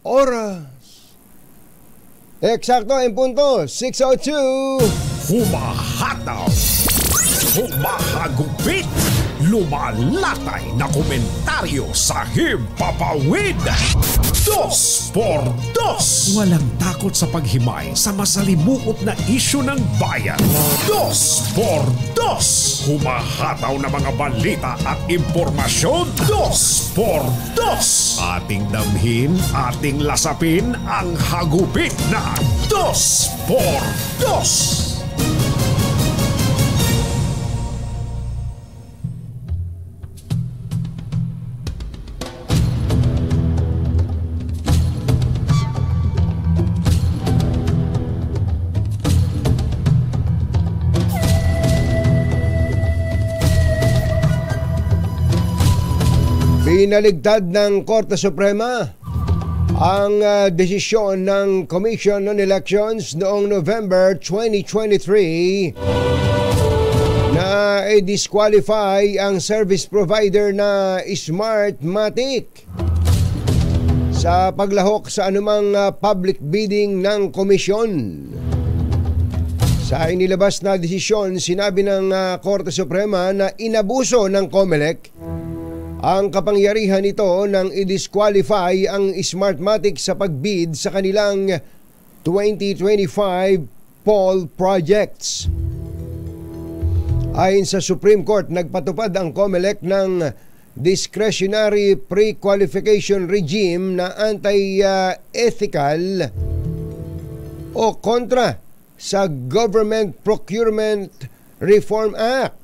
Oras. Eksakto en punto, 6:02. Humahataw, humahagupit, lumalatay na komentaryo sa himpapawid. 2x2. Walang takot sa paghimay sa masalimuot na isyu ng bayan. 2x2. Humahataw na mga balita at impormasyon. 2x2. Ating damhin, ating lasapin ang hagupit na 2x2. Pinaligtad ng Korte Suprema ang desisyon ng Commission on Elections noong November 2023 na i-disqualify ang service provider na Smartmatic sa paglahok sa anumang public bidding ng komisyon. Sa inilabas na desisyon, sinabi ng Korte Suprema na inabuso ng COMELEC ang kapangyarihan nito nang i-disqualify ang Smartmatic sa pagbid sa kanilang 2025 poll projects. Ayon sa Supreme Court, nagpatupad ang COMELEC ng discretionary pre-qualification regime na anti-ethical o kontra sa Government Procurement Reform Act.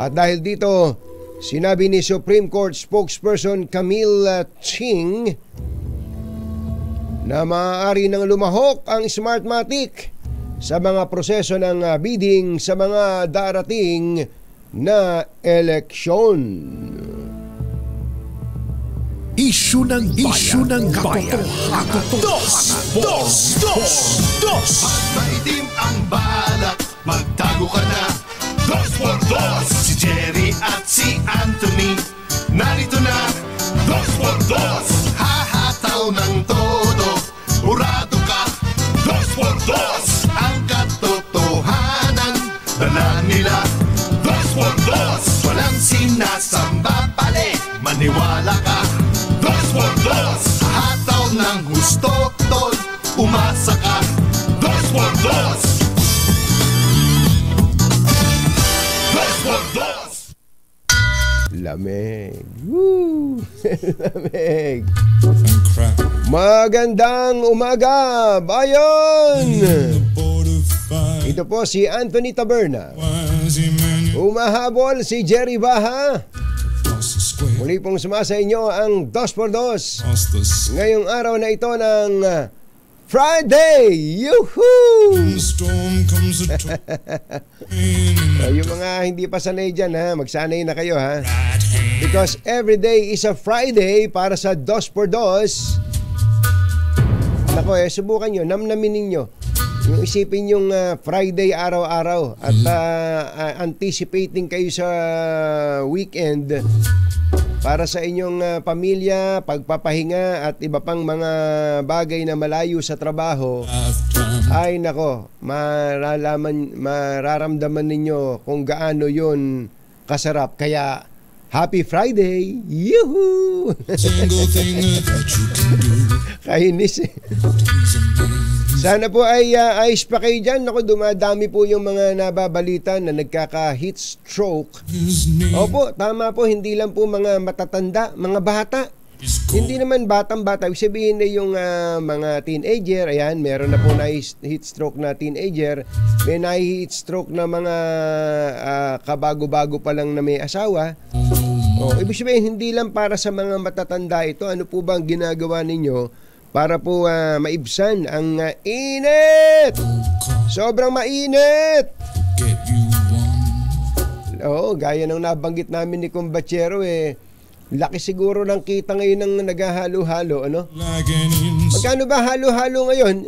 At dahil dito, sinabi ni Supreme Court spokesperson Camille Ching na maaari nang lumahok ang Smartmatic sa mga proseso ng bidding sa mga darating na eleksyon. Isyu ng bayan. Dos. Maitim ang balak, magtago ka na. 2x2. Si Jerry at si Anthony narito na. 2x2. Hahataw ng todo, urado ka. 2x2. Ang katotohanan dala nila. 2x2. Walang sinasamba pali, maniwala ka. 2x2. Hataw ng husto, tol, umasa ka. 2x2. Lamig. Woo! Lamig. Magandang umaga, bayan! Ito po si Anthony Taberna. Umahabol si Jerry Baha. Muli pong sumasa inyo ang 2x2 ngayong araw na ito ng Friday! Yuhuu! Yung mga hindi pa sanay dyan, magsanay na kayo, ha? Because every day is a Friday para sa 2x2. Nako, subukan nyo, namnamin ninyo. Yung isipin yung Friday araw-araw at anticipating kayo sa weekend para sa inyong pamilya, pagpapahinga at iba pang mga bagay na malayo sa trabaho. Ay nako, mararamdaman ninyo kung gaano yun kasarap. Kaya Happy Friday! Yuhuu! Kainis eh. Sana po ay ayos pa kayo dyan. Naku, dumadami po yung mga nababalita na nagkaka-heat stroke. Opo, tama po. Hindi lang po mga matatanda, mga bata. Hindi naman batang-bata. Ibig sabihin na yung mga teenager, ayan, meron na po na heat stroke na teenager. May na-heat stroke na mga kabago-bago pa lang na may asawa. Ibig sabihin, hindi lang para sa mga matatanda ito. Ano po bang ginagawa ninyo para po maibsan ang init? Sobrang mainit! Oo, gaya ng nabanggit namin ni Kumbachero laki siguro ng kita ngayon ng naghahalo-halo, ano? Magkano ba halo-halo ngayon?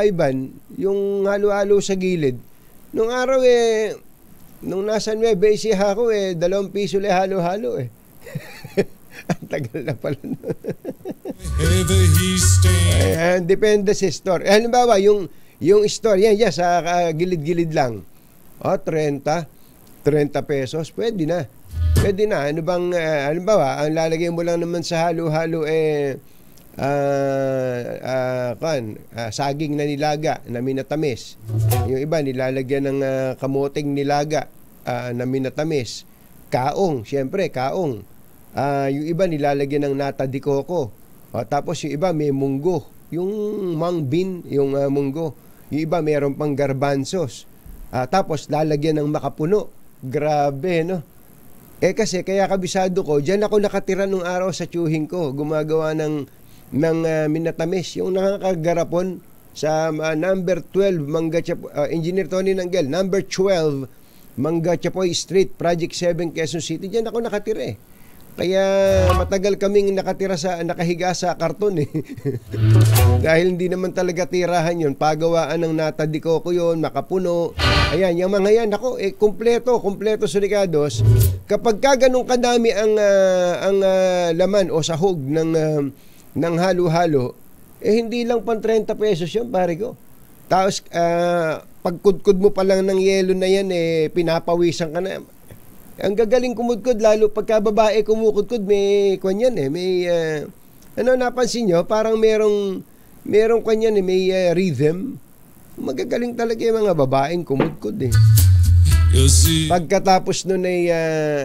Ivan, yung halo-halo sa gilid. Nung araw nung nasa Nueva Ecija ako 2 piso le halo-halo Ang tagal na pala. Ayan, depende sa store. Halimbawa, yung store, yan, sa gilid-gilid lang. 30 pesos, pwede na. Pwede na. Ano bang, halimbawa, ang lalagay mo lang naman sa halo-halo, saging na nilaga na minatamis. Yung iba, nilalagyan ng kamoting nilaga na minatamis. Kaong, syempre, kaong. Yung iba, nilalagyan ng nata de coco. Tapos yung iba, may munggo. Yung mung bean, yung munggo. Yung iba, mayroon pang garbanzos. Tapos, lalagyan ng makapuno. Grabe, no? Kasi, kaya kabisado ko, dyan ako nakatira nung araw sa tiyuhin ko. Gumagawa ng minatamis. Yung nakakagarapon sa number 12, Engineer Tony Nanggel, number 12, Manga Chapoy Street, Project 7, Quezon City. Dyan ako nakatira eh. Kaya matagal kaming nakahiga sa karton eh. Dahil hindi naman talaga tirahan yun. Pagawaan ng nata de coco yun, makapuno. Ayan, yung mga yan, ako, kumpleto Suricados. Kapag ganun kadami ang laman o sahog ng halo-halo, hindi lang pang 30 pesos yun, pare ko. Tapos, pagkudkud mo pa lang ng yelo na yan, pinapawisan ka na. Ang gagaling kumudkod, lalo pagka babae kumukudkod, may kanyan may napansin nyo, parang merong kanyan may rhythm. Magagaling talaga yung mga babaeng kumudkod Pagkatapos nun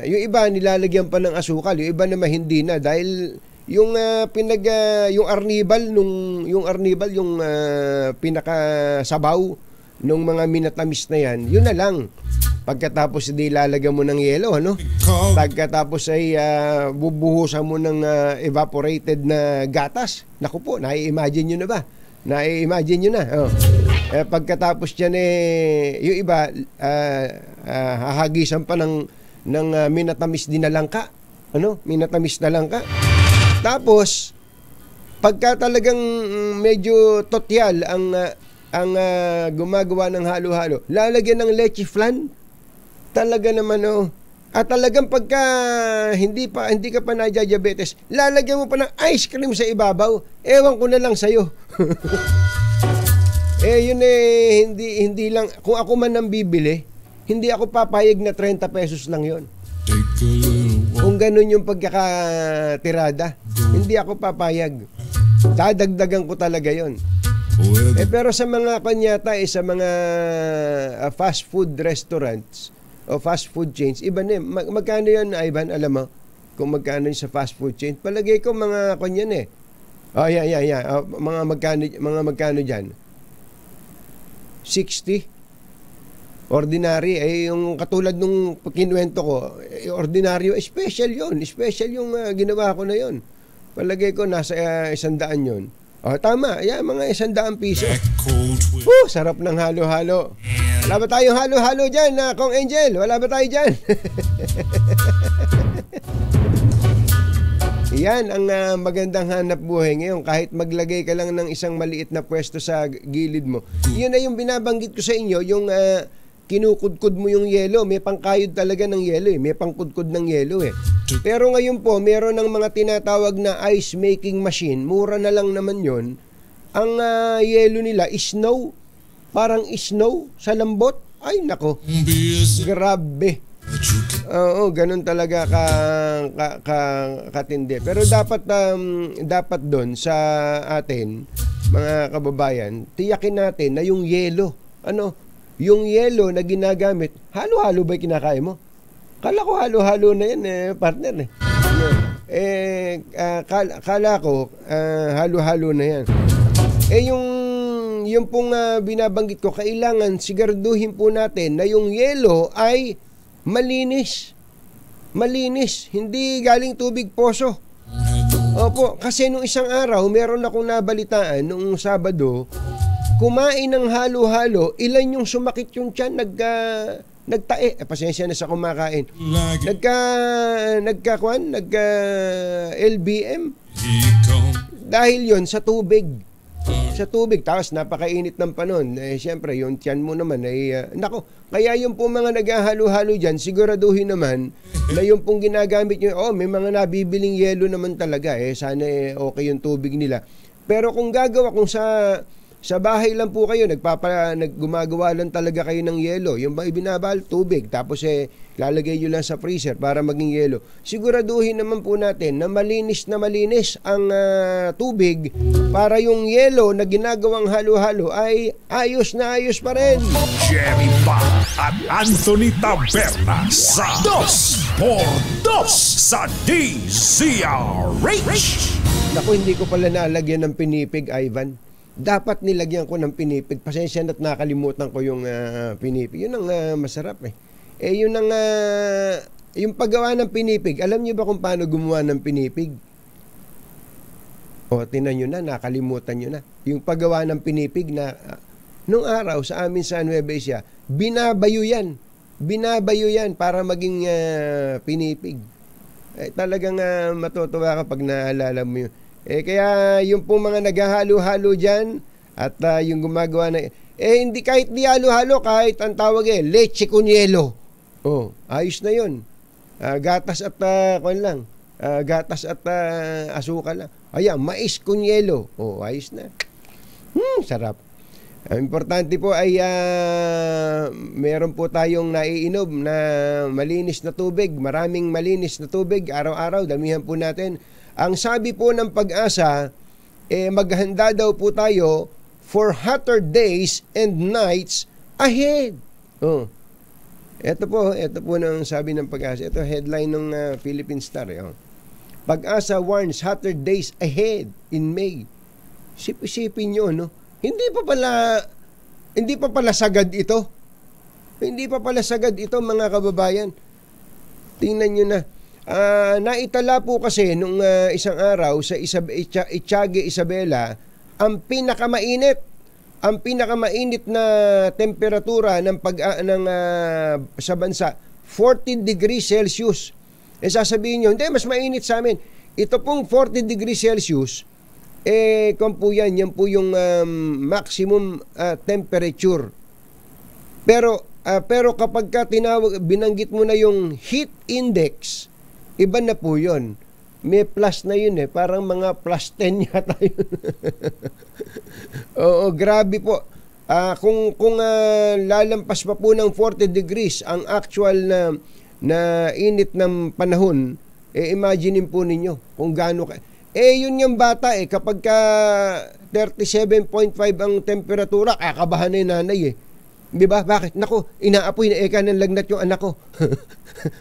yung iba nilalagyan pa ng asukal, yung iba naman hindi na, dahil yung yung arnibal yung pinakasabaw nung mga minatamis na yan, yun na lang. Pagkatapos hindi lalagyan mo ng yelo, ano? Pagkatapos ay bubuhusan mo ng evaporated na gatas. Naku po, nai-imagine nyo na ba? Nai-imagine nyo na. Pagkatapos dyan yung iba hahagisan pa ng minatamis din na langka. Ano? Minatamis na langka. Tapos pagka talagang medyo totyal ang gumagawa ng halo-halo, lalagyan ng leche flan. Talaga naman at talagang pagka hindi ka pa na-diabetes, lalagyan mo pa ng ice cream sa ibabaw. Ewan ko na lang sa'yo. Yun hindi lang, kung ako man ang bibili, hindi ako papayag na 30 pesos lang yon. Kung ganun yung pagkakatirada, hindi ako papayag. Dadagdagan ko talaga yon. Pero sa mga kanyata, sa mga fast food restaurants o fast food chains, iba na magkano yan, Ivan? Alam mo kung magkano yun sa fast food chains? Palagay ko mga kanyan mga magkano dyan? 60? Ordinary, yung katulad nung kinuwento ko, ordinaryo, special yun. Special yung ginawa ko na yun. Palagay ko nasa 100 yun. Tama. Mga 100 piso. Sarap ng halo-halo. Wala ba tayong halo-halo dyan, Kong Angel? Wala ba tayo dyan? Yan ang magandang hanap buhay ngayon. Kahit maglagay ka lang ng isang maliit na pwesto sa gilid mo. Yun na yung binabanggit ko sa inyo, yung kinukudkud mo yung yelo. May pangkayod talaga ng yelo May pangkudkud ng yelo Pero ngayon po, meron ng mga tinatawag na ice making machine. Mura na lang naman yon. Ang yelo nila is snow. Parang snow sa lambot. Ay nako, grabe. Ganun talaga katindi. Pero dapat doon sa atin, mga kababayan, tiyakin natin na yung yelo, yung yelo na ginagamit, halo-halo ba kinakain mo? Kala ko halo-halo na yan, partner. Kala ko halo-halo na yan. Yung pong binabanggit ko, kailangan siguraduhin po natin na yung yelo ay malinis. Malinis, hindi galing tubig poso. Opo, kasi nung isang araw, meron akong nabalitaan nung Sabado, kumain ng halo-halo, ilan yung sumakit yung tiyan, nagtae. Pasensya na sa kumakain. Nagka LBM. Dahil yon sa tubig. sa tubig, tapos napakainit ng panahon, siyempre, yung tiyan mo naman ay, nako, kaya yung pong mga naghahalo-halo dyan, siguraduhin naman na yung pong ginagamit nyo, may mga nabibiling yelo naman talaga, sana okay yung tubig nila. Pero kung sa bahay lang po kayo, gumagawa lang talaga kayo ng yelo. Yung ba ibinabal, tubig. Tapos lalagay nyo lang sa freezer para maging yelo. Siguraduhin naman po natin na malinis ang tubig para yung yelo na ginagawang halo-halo ay ayos na ayos pa rin. Jerry Bang at Anthony Taberna sa 2x2 sa DZRH. Naku, hindi ko pala nalagyan ng pinipig, Ivan. Dapat nilagyan ko ng pinipig. Pasensya na't nakalimutan ko yung pinipig. Yun ang masarap eh. Yun ang yung paggawa ng pinipig. Alam niyo ba kung paano gumawa ng pinipig? Tinan nyo na, nakalimutan nyo na. Yung paggawa ng pinipig na nung araw sa amin sa Nueva Ecija, binabayo yan. Binabayo yan para maging pinipig. Talagang matutuwa ka pag naalala mo yun. Kaya yung pong mga naghahalo-halo dyan at yung gumagawa na hindi kahit di halo-halo, kahit ang tawag leche con hielo. Ayos na yun. Gatas at gatas at asukal lang. Ayan, mais con hielo. Ayos na. Sarap. Ang importante po ay meron po tayong naiinom na malinis na tubig, maraming malinis na tubig araw-araw, damihan po natin. Ang sabi po ng Pag-asa, maghanda daw po tayo for hotter days and nights ahead. Ito po nang sabi ng Pag-asa. Ito headline ng Philippine Star. Pag-asa warns hotter days ahead in May. Sipin nyo, no? Hindi pa pala sagad ito. Hindi pa pala sagad ito, mga kababayan. Tingnan nyo na. Naitala po kasi nung isang araw sa Itiague, Isabela, ang pinakamainit na temperatura sa bansa, 14 degrees Celsius. Sasabihin nyo, hindi, mas mainit sa amin. Ito pong 40 degrees Celsius, kung po yan po yung maximum temperature. Pero kapag binanggit mo na yung heat index, iba na po yun. May plus na yun parang mga plus 10 yata yun. Grabe po. Kung lalampas pa po ng 40 degrees ang actual na init ng panahon, imaginein po ninyo kung gaano ka. Yun yung bata kapag 37.5 ang temperatura, kakabahan na yung nanay Di ba? Bakit? Naku, inaapoy na ng lagnat yung anak ko.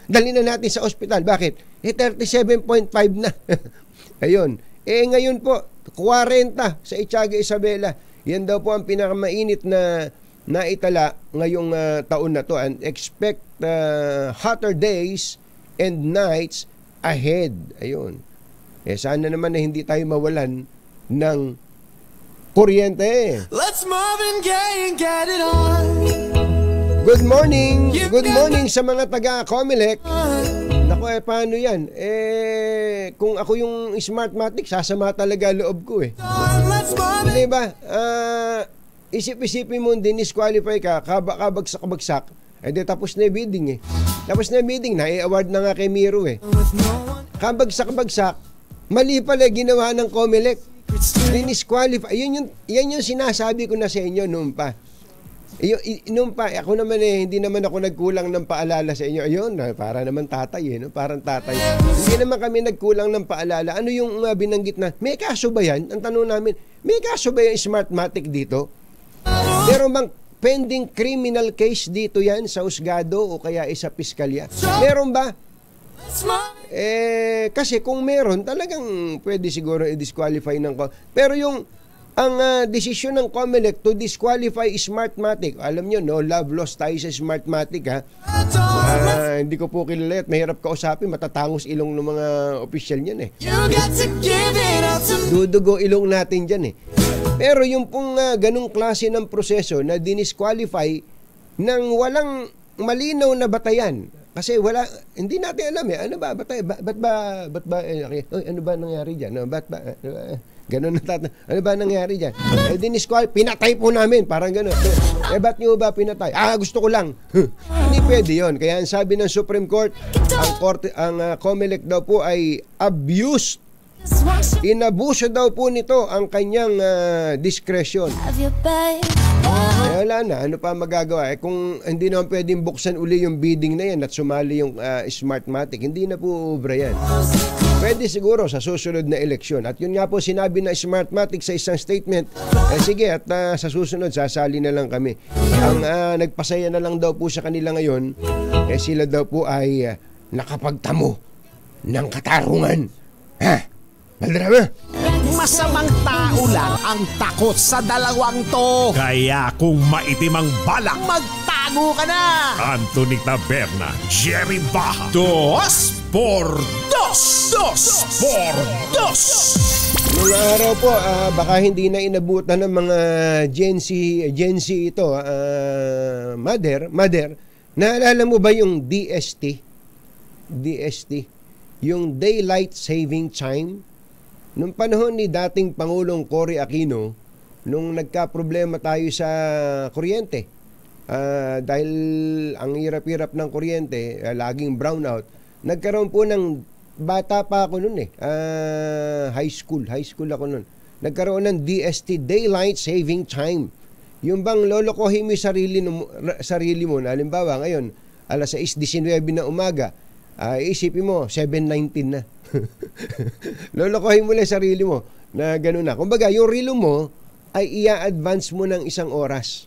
Dali na natin sa ospital. Bakit? 37.5 na. Ayun. Ngayon po, 40 sa Itiague, Isabela. Yan daw po ang pinakamainit na naitala ngayong taon na to. And expect hotter days and nights ahead. Ayun. Sana naman na hindi tayo mawalan ng kuryente. Let's move and get it on. Good morning. Good morning sa mga taga-Comelec. Naku, paano yan? Kung ako yung Smartmatic, sasama talaga loob ko Hindi ba? Isip-isipin mo, dinisqualify ka, kabagsak-bagsak. Tapos na yung bidding Tapos na yung bidding, nai-award na nga kay Miro Kabagsak-bagsak, mali pala ginawa ng Comelec. Dinisqualify. Yan yung sinasabi ko na sa inyo noon pa. Ako naman hindi naman ako nagkulang ng paalala sa inyo. Ayun, para naman tatay parang tatay. Hindi naman kami nagkulang ng paalala. Ano yung binanggit na, may kaso ba yan? Ang tanong namin, may kaso ba yung Smartmatic dito? Meron bang pending criminal case dito yan sa husgado o kaya sa piskalya? Meron ba? Kasi kung meron, talagang pwede siguro i-disqualify ng pero ang desisyon ng Comelec to disqualify Smartmatic, alam nyo, love lost tayo sa Smartmatic hindi ko po kilala at mahirap kausapin, matatangos ilong ng mga opisyal niyan dudugo ilong natin dyan pero yung pong ganung klase ng proseso na dinisqualify ng walang malinaw na batayan Kasi hindi natin alam ano ba, ba't ba, ano ba nangyari dyan? No, ba't ba, ganun ano ba nangyari dyan? Pinatay po namin, parang ganun. Ba't nyo ba pinatay? Gusto ko lang. Hindi pwede yun. Kaya ang sabi ng Supreme Court, ang COMELEC daw po ay abused. Inabuso daw po nito ang kanyang discretion. Wala na, ano pa magagawa? Kung hindi naman pwedeng buksan uli yung bidding na yan at sumali yung Smartmatic, hindi na po ubra yan. Pwede siguro sa susunod na eleksyon. At yun nga po sinabi na Smartmatic sa isang statement, sige at sa susunod sasali na lang kami. Ang nagpasaya na lang daw po sa kanila ngayon, sila daw po ay nakapagtamo ng katarungan. Valderrama. Masamang tao lang ang takot sa dalawang to. Kaya kung maitim ang balak, magtago ka na. Anthony Taberna, Jerry Baja. 2x2. 2x2. Noong araw po, baka hindi na inabutan ng mga Gen Z ito. Mother, naalala mo ba yung DST? Yung Daylight Saving Time? Nung panahon ni dating Pangulong Cory Aquino, nung nagka-problema tayo sa kuryente, dahil ang hirap-hirap ng kuryente, laging brownout, nagkaroon po ng, bata pa ako nun high school ako nun. Nagkaroon ng DST, Daylight Saving Time. Yung bang lolokohin mo yung sarili mo, na halimbawa ngayon, alas 6:19 na umaga, isipin mo, 7:19 na. Lolokohin mo lang sarili mo na gano'n na. Kumbaga, yung relo mo ay i-advance mo ng isang oras.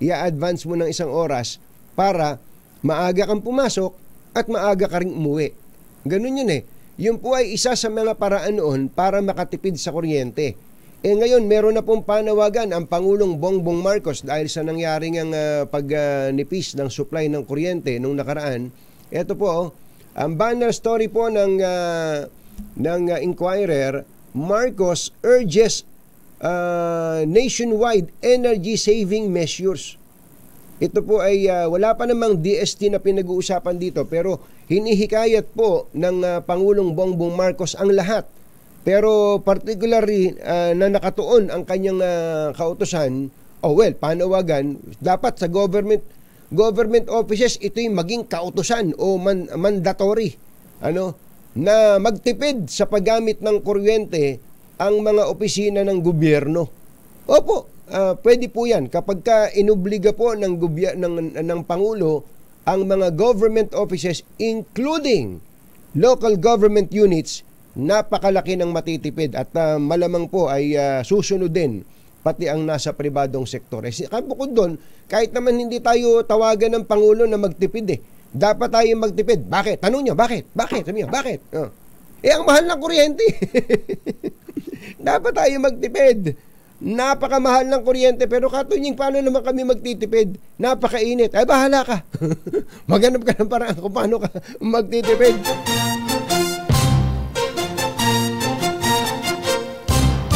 I-advance mo ng isang oras para maaga kang pumasok at maaga ka rin umuwi. Ganun yun Yun po ay isa sa mga paraan noon para makatipid sa kuryente. Ngayon, meron na pong panawagan ang Pangulong Bongbong Marcos dahil sa nangyaring ang pagnipis ng supply ng kuryente nung nakaraan. Ito po, ang banner story po ng Inquirer, Marcos urges nationwide energy saving measures. Ito po ay wala pa namang DST na pinag-uusapan dito, pero hinihikayat po ng Pangulong Bongbong Marcos ang lahat. Pero particularly na nakatuon ang kanyang kautusan, panawagan, dapat sa government offices, ito yung maging kautusan o mandatory na magtipid sa paggamit ng kuryente ang mga opisina ng gobyerno. Opo, pwede po yan kapag inubliga po ng Pangulo ang mga government offices including local government units, napakalaki ng matitipid at malamang po ay susunod din pati ang nasa pribadong sektor. Bukod doon, kahit naman hindi tayo tawagan ng Pangulo na magtipid dapat tayo magtipid. Bakit? Tanong niya, bakit? Sabi niya, bakit? Ang mahal ng kuryente. Dapat tayo magtipid. Napakamahal ng kuryente, pero katunying paano naman kami magtitipid? Napakainit. Bahala ka. Maghanap ka ng paraan kung paano ka magtitipid.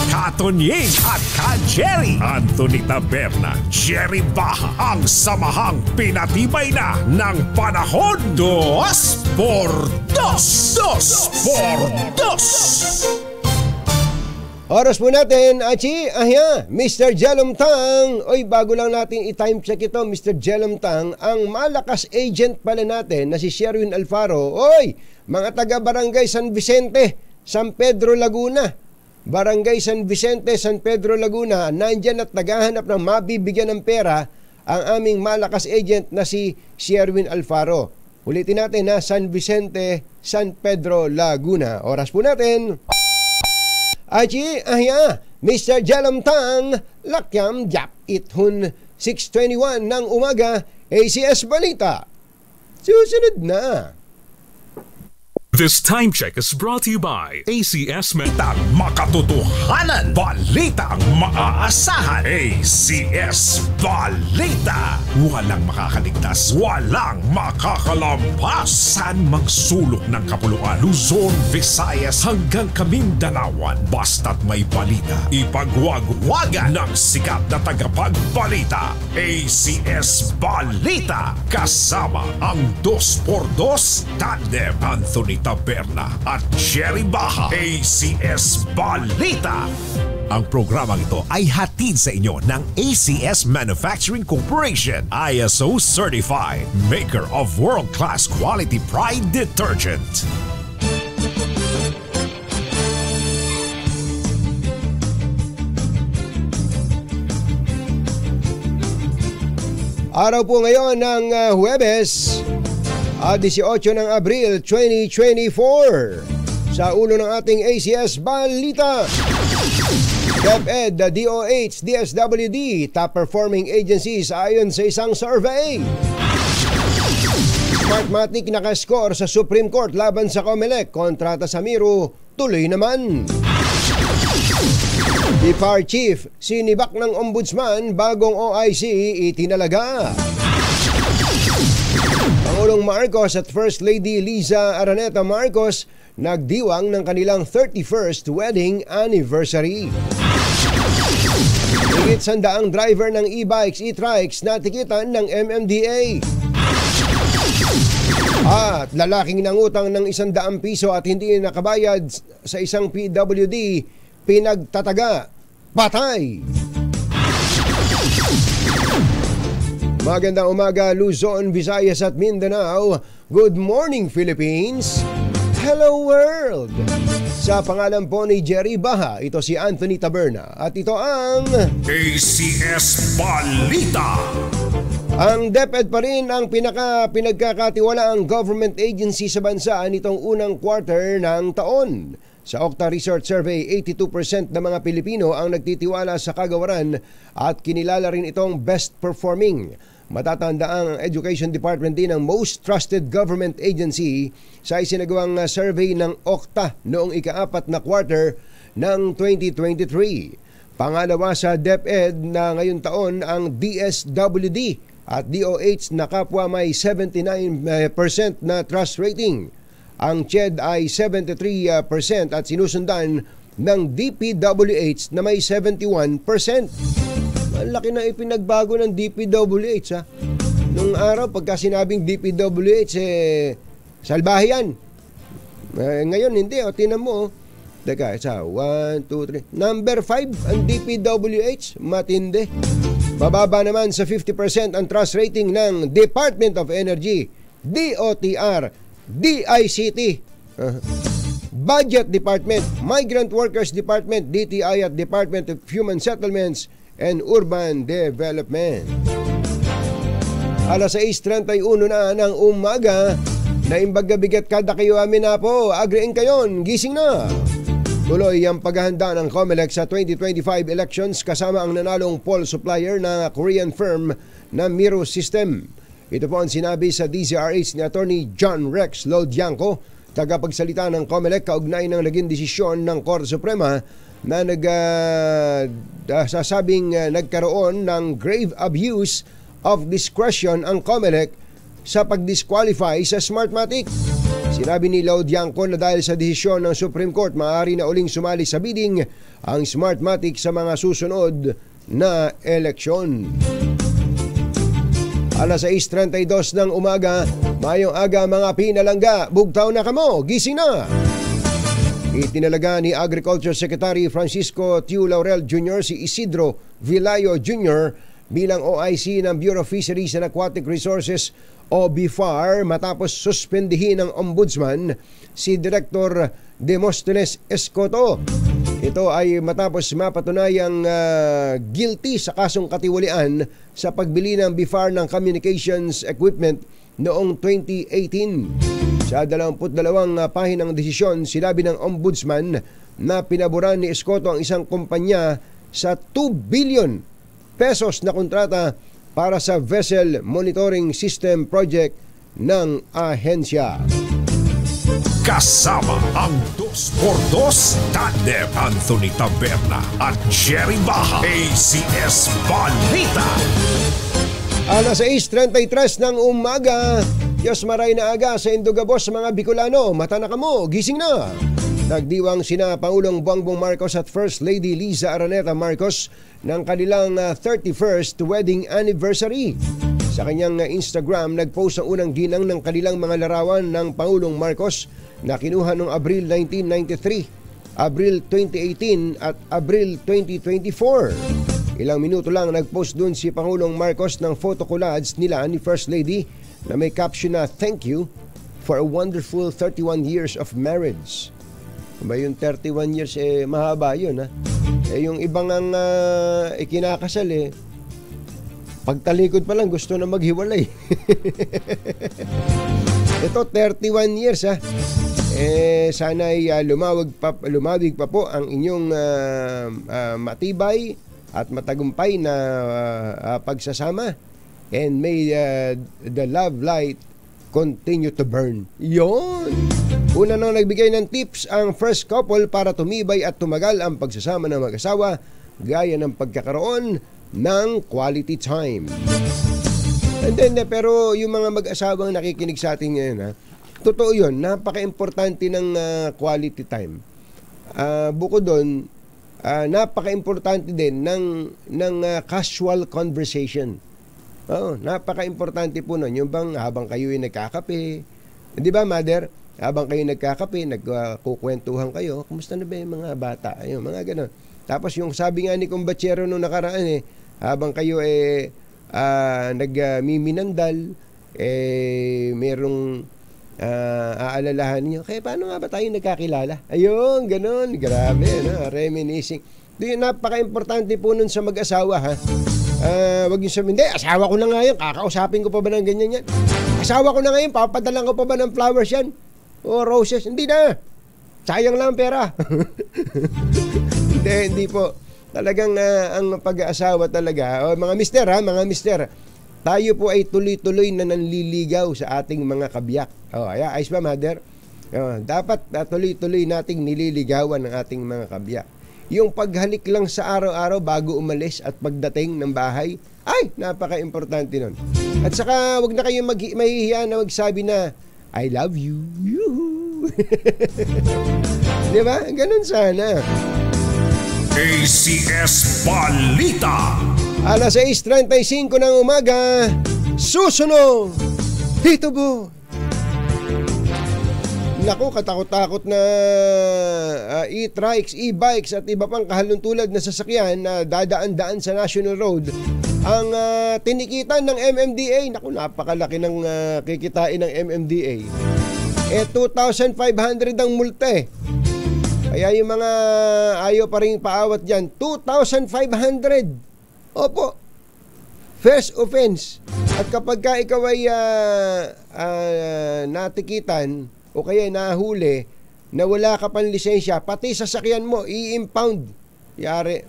Katonying at Ka-Jerry. Anthony Taberna, Jerry Baja. Ang samahang pinatibay na ng panahon. 2x2. 2x2. Oras po natin, Mr. Jelom Tang. Bago lang natin i-time check ito, Mr. Jelom Tang, ang malakas agent pala natin na si Sherwin Alfaro. Mga taga-Barangay San Vicente, San Pedro, Laguna. Barangay San Vicente, San Pedro, Laguna, nandyan at naghahanap ng mabibigyan ng pera ang aming malakas agent na si Sherwin Alfaro. Ulitin natin San Vicente, San Pedro, Laguna. Oras po natin. Mr. Jelom Tang, Lakyam Jap Ithun 6:21 ng umaga, ACS Balita. Susunod na. This time check is brought to you by ACS Mental. Makatotohanan, balitang maaasahan. ACS Balita. Walang makakaligtas, walang makakalampas. Saan magsulok ng kapuluan? Luzon, Visayas hanggang Kamindalawan. Basta't may balita, ipagwagwagan ng sikat na tagapagbalita. ACS Balita. Kasama ang 2x2 tandem Anthony Taberna at Jerry Baha. ACS Balita. Ang programang ito ay hatid sa inyo ng ACS Manufacturing Corporation, ISO Certified, maker of world-class quality Pride detergent. Araw po ngayon ng Huwebes, 18 ng Abril 2024. Sa ulo ng ating ACS Balita, DepEd, DOH, DSWD, top performing agencies ayon sa isang survey. Smartmatic nakascore sa Supreme Court laban sa Comelec, kontrata sa Miro tuloy naman. DPAR Chief, sinibak ng Ombudsman, bagong OIC itinalaga. Pangulong Marcos at First Lady Liza Araneta Marcos nagdiwang ng kanilang 31st wedding anniversary. Higit 100 driver ng e-bikes, e-trikes natikitan ng MMDA. At lalaking nangutang ng 100 piso at hindi nakabayad sa isang PWD, pinagtataga, patay. Magandang umaga Luzon, Visayas at Mindanao. Good morning Philippines. Hello world. Sa pangalan po ni Jerry Baha, ito si Anthony Taberna at ito ang ACS Balita. Ang DepEd pa rin ang pinagkakatiwalaang government agency sa bansa nitong unang quarter ng taon. Sa Okta Research Survey, 82% ng mga Pilipino ang nagtitiwala sa kagawaran at kinilala rin itong best performing. Matatanda ang Education Department din ang most trusted government agency sa isinagawang survey ng Okta noong ika-4 na quarter ng 2023. Pangalawa sa DepEd na ngayon taon ang DSWD at DOH na kapwa may 79% na trust rating. Ang CHED ay 73% at sinusundan ng DPWH na may 71%. Ang laki na ipinagbago ng DPWH ha. Nung araw pagka sinabing DPWH salbahe yan. Ngayon hindi tinan mo. Teka, 1, 2, 3. Number 5 ang DPWH, matindi. Mababa naman sa 50% ang trust rating ng Department of Energy, DOTR, DICT, Budget Department, Migrant Workers Department, DTI at Department of Human Settlements and Urban Development. Alas 6:31 na ng umaga, naimbagabigat kada kayo amin na po, agriin kayon, gising na. Tuloy ang paghahanda ng Comelec sa 2025 elections kasama ang nanalong poll supplier na Korean firm na Miro System. Ito po ang sinabi sa DZRH ni Attorney John Rex Lodianco, tagapagsalita ng Comelec kaugnay ng naging desisyon ng Korte Suprema na sasabing nagkaroon ng grave abuse of discretion ang Comelec sa pag-disqualify sa Smartmatic. Sinabi ni Lodianco na dahil sa desisyon ng Supreme Court, maaari na uling sumali sa bidding ang Smartmatic sa mga susunod na eleksyon. Alas 6:32 ng umaga, mayong aga mga pinalangga, bugtaw na kamo, gising na! Itinalaga ni Agriculture Secretary Francisco Tiu Laurel Jr. si Isidro Vilayo Jr. bilang OIC ng Bureau of Fisheries and Aquatic Resources o BFAR matapos suspendihin ng Ombudsman si Director Demosthenes Escoto. Ito ay matapos mapatunayang guilty sa kasong katiwalian sa pagbili ng BFAR ng communications equipment noong 2018. Sa 22 pahinang desisyon, sinabi ng Ombudsman na pinaboran ni Escoto ang isang kumpanya sa 2 billion pesos na kontrata para sa Vessel Monitoring System Project ng ahensya. Kasama ang 2x2 Tandem Anthony Taberna at Jerry Baja. ACS Balita. Alas 6:33 ng umaga. Diyos maray na aga sa Indugabos mga Bicolano. Mata na kamo, gising na. Nagdiwang sina Pangulong Bongbong Marcos at First Lady Liza Araneta Marcos ng kanilang 31st wedding anniversary. Sa kanyang Instagram, nagpost ang unang ginang ng kanilang mga larawan ng Pangulong Marcos na kinuha noong Abril 1993, Abril 2018 at Abril 2024. Ilang minuto lang nagpost dun si Pangulong Marcos ng photo collage nila ni First Lady na may caption na "Thank you for a wonderful 31 years of marriage." Ba yung 31 years mahaba yun ha. Yung ibang ang ikinakasal pagtalikod pa lang gusto na maghiwalay. Ito 31 years ha. Sana ay lumawig pa po ang inyong matibay at matagumpay na pagsasama, and may the love light continue to burn. Yon. Una nang nagbigay ng tips ang first couple para tumibay at tumagal ang pagsasama ng mag-asawa, gaya ng pagkakaroon ng quality time. And then, pero yung mga mag-asawang nakikinig sa atin ngayon ha, totoo yun, napaka-importante ng quality time. Bukod doon, napaka-importante din ng casual conversation. Napaka-importante po nun. Yung bang habang kayo ay nagkakape, di ba mother? Habang kayo nagkakape, nagkukwentuhan kayo, kumusta na ba yung mga bata? Ayun, mga ganon. Tapos yung sabi nga ni Kumbachero nung nakaraan habang kayo nagmiminandal, merong aalalahan niyo, kaya paano nga ba tayo nagkakilala? Ayun, ganon. Grabe, reminiscing. Napaka-importante po nun sa mag-asawa ha. Wag yung sabihin, hindi, asawa ko na ngayon, kakausapin ko pa ba ng ganyan yan? Asawa ko na ngayon, papadalan ko pa ba ng flowers yan? O roses? Hindi na. Sayang lang pera. Hindi po. Talagang ang pag-aasawa talaga, mga mister, tayo po ay tuloy-tuloy na nanliligaw sa ating mga kabiyak. Ayos ba mother? Dapat tuloy-tuloy nating nililigawan ng ating mga kabiyak. Yung paghalik lang sa araw-araw bago umalis at pagdating ng bahay, ay, napaka-importante nun. At saka, wag na kayong mahihiya na magsabi na, I love you. Di ba? Ganun sana. ACS Balita. Alas 6:35 ng umaga, susunod, Tito Bo. Naku, katakot-takot na e-trikes, e-bikes at iba pang kahalintulad na sasakyan na dadaan-daan sa National Road ang tinikitan ng MMDA. Naku, napakalaki ng kikitain ng MMDA. 2,500 ang multa Kaya yung mga ayaw pa rin paawat dyan, 2,500. Opo, first offense. At kapag ka ikaw ay natikitan o kaya nahuli na wala ka pang lisensya, pati sasakyan mo, i-impound. Yari.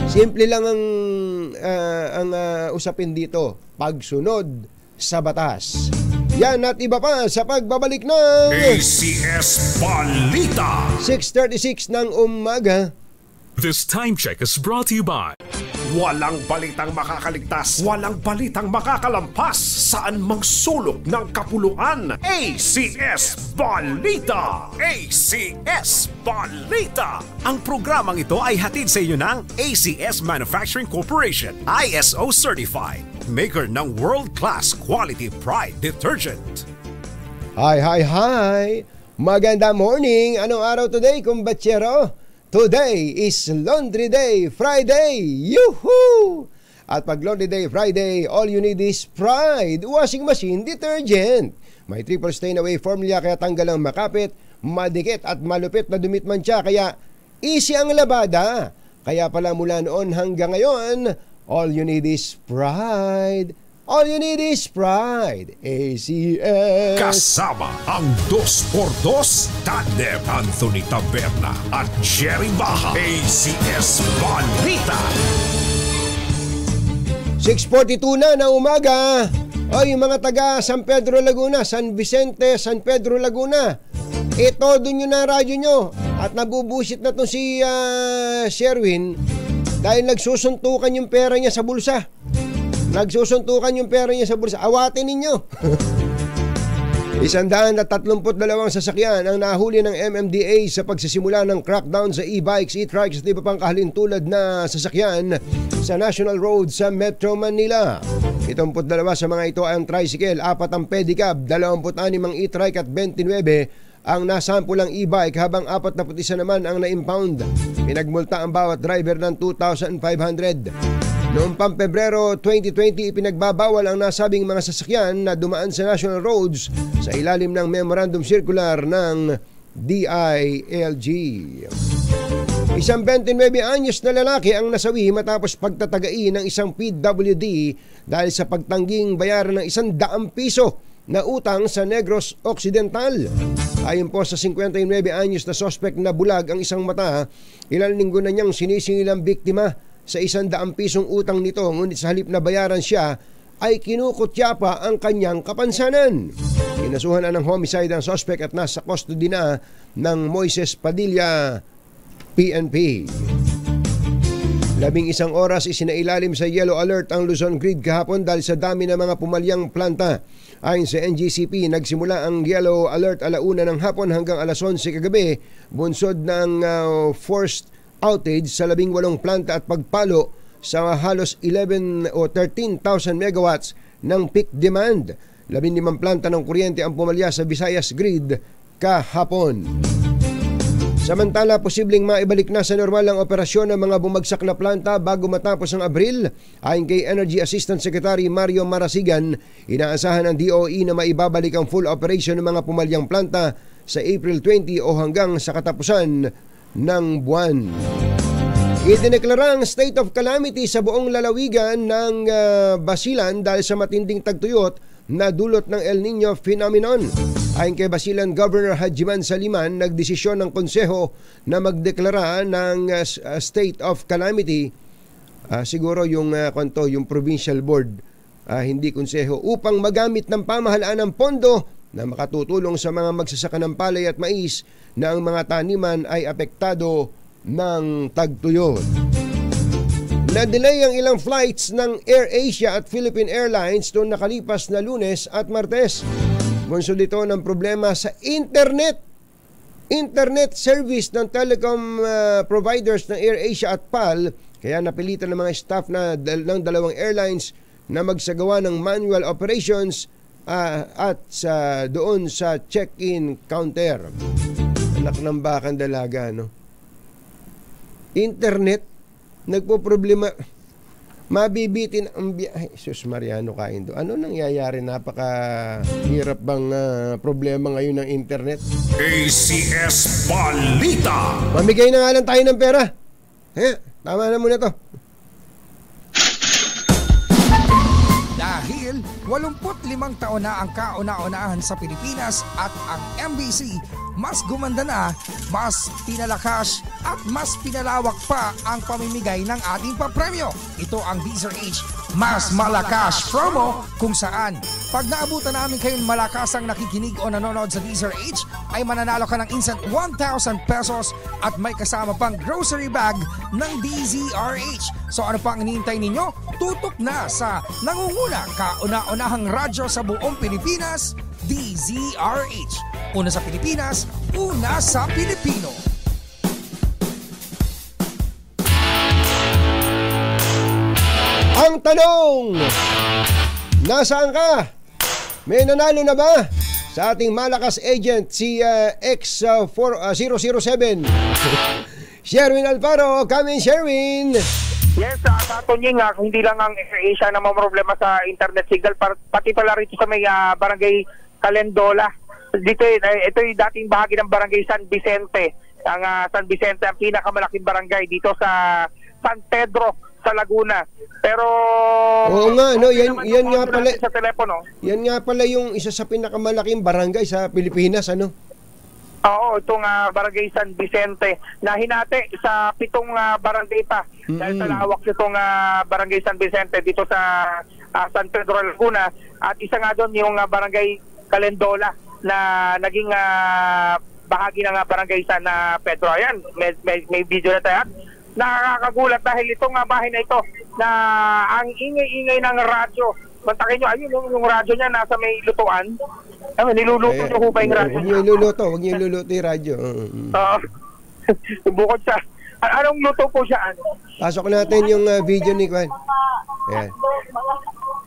Simple lang ang usapin dito. Pagsunod sa batas. Yan at iba pa sa pagbabalik ng ACS Balita. 6:36 ng umaga. This time check is brought to you by walang balitang makakaligtas, walang balitang makakalampas, saan mang sulok ng kapuluan. ACS Balita! ACS Balita! Ang programang ito ay hatid sa inyo ng ACS Manufacturing Corporation, ISO Certified, maker ng world-class quality Pride Detergent. Hi! Maganda morning! Anong araw today, kumbachero? Today is Laundry Day Friday! Yuhu! At pag Laundry Day Friday, all you need is Pride Washing Machine Detergent. May triple stain away formula kaya tanggal ang makapit, madikit at malupit na dumit mancha, kaya easy ang labada. Kaya pala mula noon hanggang ngayon, all you need is Pride. All you need is Pride. ACS. Kasama ang 2x2 Tandem Anthony Taberna at Jerry Baja. ACS Balita. 6:42 na ng umaga. O yung mga taga San Pedro Laguna, San Vicente, San Pedro Laguna, todo nyo na radyo nyo. At nabubusit na to si Sherwin dahil nagsusuntukan yung pera niya sa bulsa. Nagsusuntukan yung pera niya sa bulsa. Awatin ninyo. 132 sasakyan ang nahuli ng MMDA sa pagsisimula ng crackdown sa e-bikes, e-trikes at iba pang kahalintulad na sasakyan sa National Road sa Metro Manila. 72 sa mga ito ay ang tricycle, 4 ang pedicab, 26 ang e-trike at 29 ang nasampulang e-bike habang 41 naman ang na-impound. Pinagmulta ang bawat driver ng 2,500. Noong Pebrero 2020, ipinagbabawal ang nasabing mga sasakyan na dumaan sa national roads sa ilalim ng Memorandum Circular ng DILG. Isang 29 anyos na lalaki ang nasawi matapos pagtatagai ng isang PWD dahil sa pagtangging bayaran ng 100 piso na utang sa Negros Occidental. Ayon po sa 59 anyos na suspect na bulag ang isang mata, ilang linggo na niyang sinisingil ang biktima sa 100 pisong utang nito, ngunit sa halip na bayaran siya ay kinukutya pa ang kanyang kapansanan. Kinasuhan na ng homicide ang suspect at nasa custody na ng Moises Padilla PNP. 11 oras isinailalim sa yellow alert ang Luzon Grid kahapon dahil sa dami ng mga pumalyang planta. Ayon sa NGCP, nagsimula ang yellow alert 1:00 ng hapon hanggang 11:00 kagabi, bunsod ng forced outage sa 18 planta at pagpalo sa halos 11 o 13,000 megawatts ng peak demand. 15 planta ng kuryente ang pumalya sa Visayas Grid kahapon. Samantala, posibleng maibalik na sa normal ang operasyon ng mga bumagsak na planta bago matapos ang Abril. Ayon kay Energy Assistant Secretary Mario Marasigan, inaasahan ng DOE na maibabalik ang full operation ng mga pumalyang planta sa April 20 o hanggang sa katapusan ng buwan. Idineklara ang state of calamity sa buong lalawigan ng Basilan dahil sa matinding tagtuyot na dulot ng El Nino phenomenon. Ayon kay Basilan Governor Hajiman Saliman, nagdesisyon ng konseho na magdeklara ng state of calamity. Siguro yung yung provincial board, hindi konseho, upang magamit ng pamahalaan ng pondo na makatutulong sa mga magsasaka ng palay at mais na ang mga taniman ay apektado ng tagtuyot. Na-delay ang ilang flights ng AirAsia at Philippine Airlines noong nakalipas na Lunes at Martes. Bunsod ito ng problema sa internet service ng telecom providers ng AirAsia at PAL, kaya napilitan ng mga staff ng dalawang airlines na magsagawa ng manual operations at doon sa check-in counter. Anak ng bakang dalaga, no? Internet, nagpo-problema. Mabibitin ang biyahe. Sus Mariano kain do. Ano nangyayari? Napaka-hirap bang problema ngayon ng internet? ACS Balita! Mamigay na nga lang tayo ng pera. Tama na muna to. Dahil 85 taon na ang kauna-unahan sa Pilipinas at ang MBC mas gumanda na, mas pinalakas at mas pinalawak pa ang pamimigay ng ating papremyo. Ito ang DZRH Mas Malakas promo kung saan pag naabutan namin kayong malakas ang nakikinig o nanonood sa DZRH ay mananalo ka ng instant 1,000 pesos at may kasama pang grocery bag ng DZRH. So ano pang hinihintay ninyo? Tutok na sa nangunguna kauna-unahang radyo sa buong Pilipinas, DZRH. Una sa Pilipinas, una sa Pilipino. Ang tanong, nasaan ka? May nanalo na ba sa ating malakas agent si X007? Sherwin Alfaro, come in Sherwin. Yes, sa Tonying, hindi lang ang AirAsia na may problema sa internet signal, pati pala rito sa may barangay Calendola. Dito, ito yung dating bahagi ng barangay San Vicente. Ang San Vicente ang pinakamalaking barangay dito sa San Pedro sa Laguna. Pero oo nga, no, yan nga pala sa telepono. Yan nga pala yung isa sa pinakamalaking barangay sa Pilipinas, ano? Oo, itong barangay San Vicente na hinati sa 7 barangay pa. Dahil sa lawak nitong barangay San Vicente dito sa San Pedro Laguna, at isa nga doon yung barangay Calendola na naging bahagi ng barangay San Pedro. Ayan, may video na tayo. Nakakagulat dahil itong bahay na ito na ang ingay-ingay ng radyo. Mantakin nyo, ayun yung radyo niya nasa may lutuan. Niluluto nyo ho ba yung radyo niya? Huwag niyo iluluto yung radyo. Bukod sa, anong luto po siya? Pasok natin yung video ni Kwan. Ayan.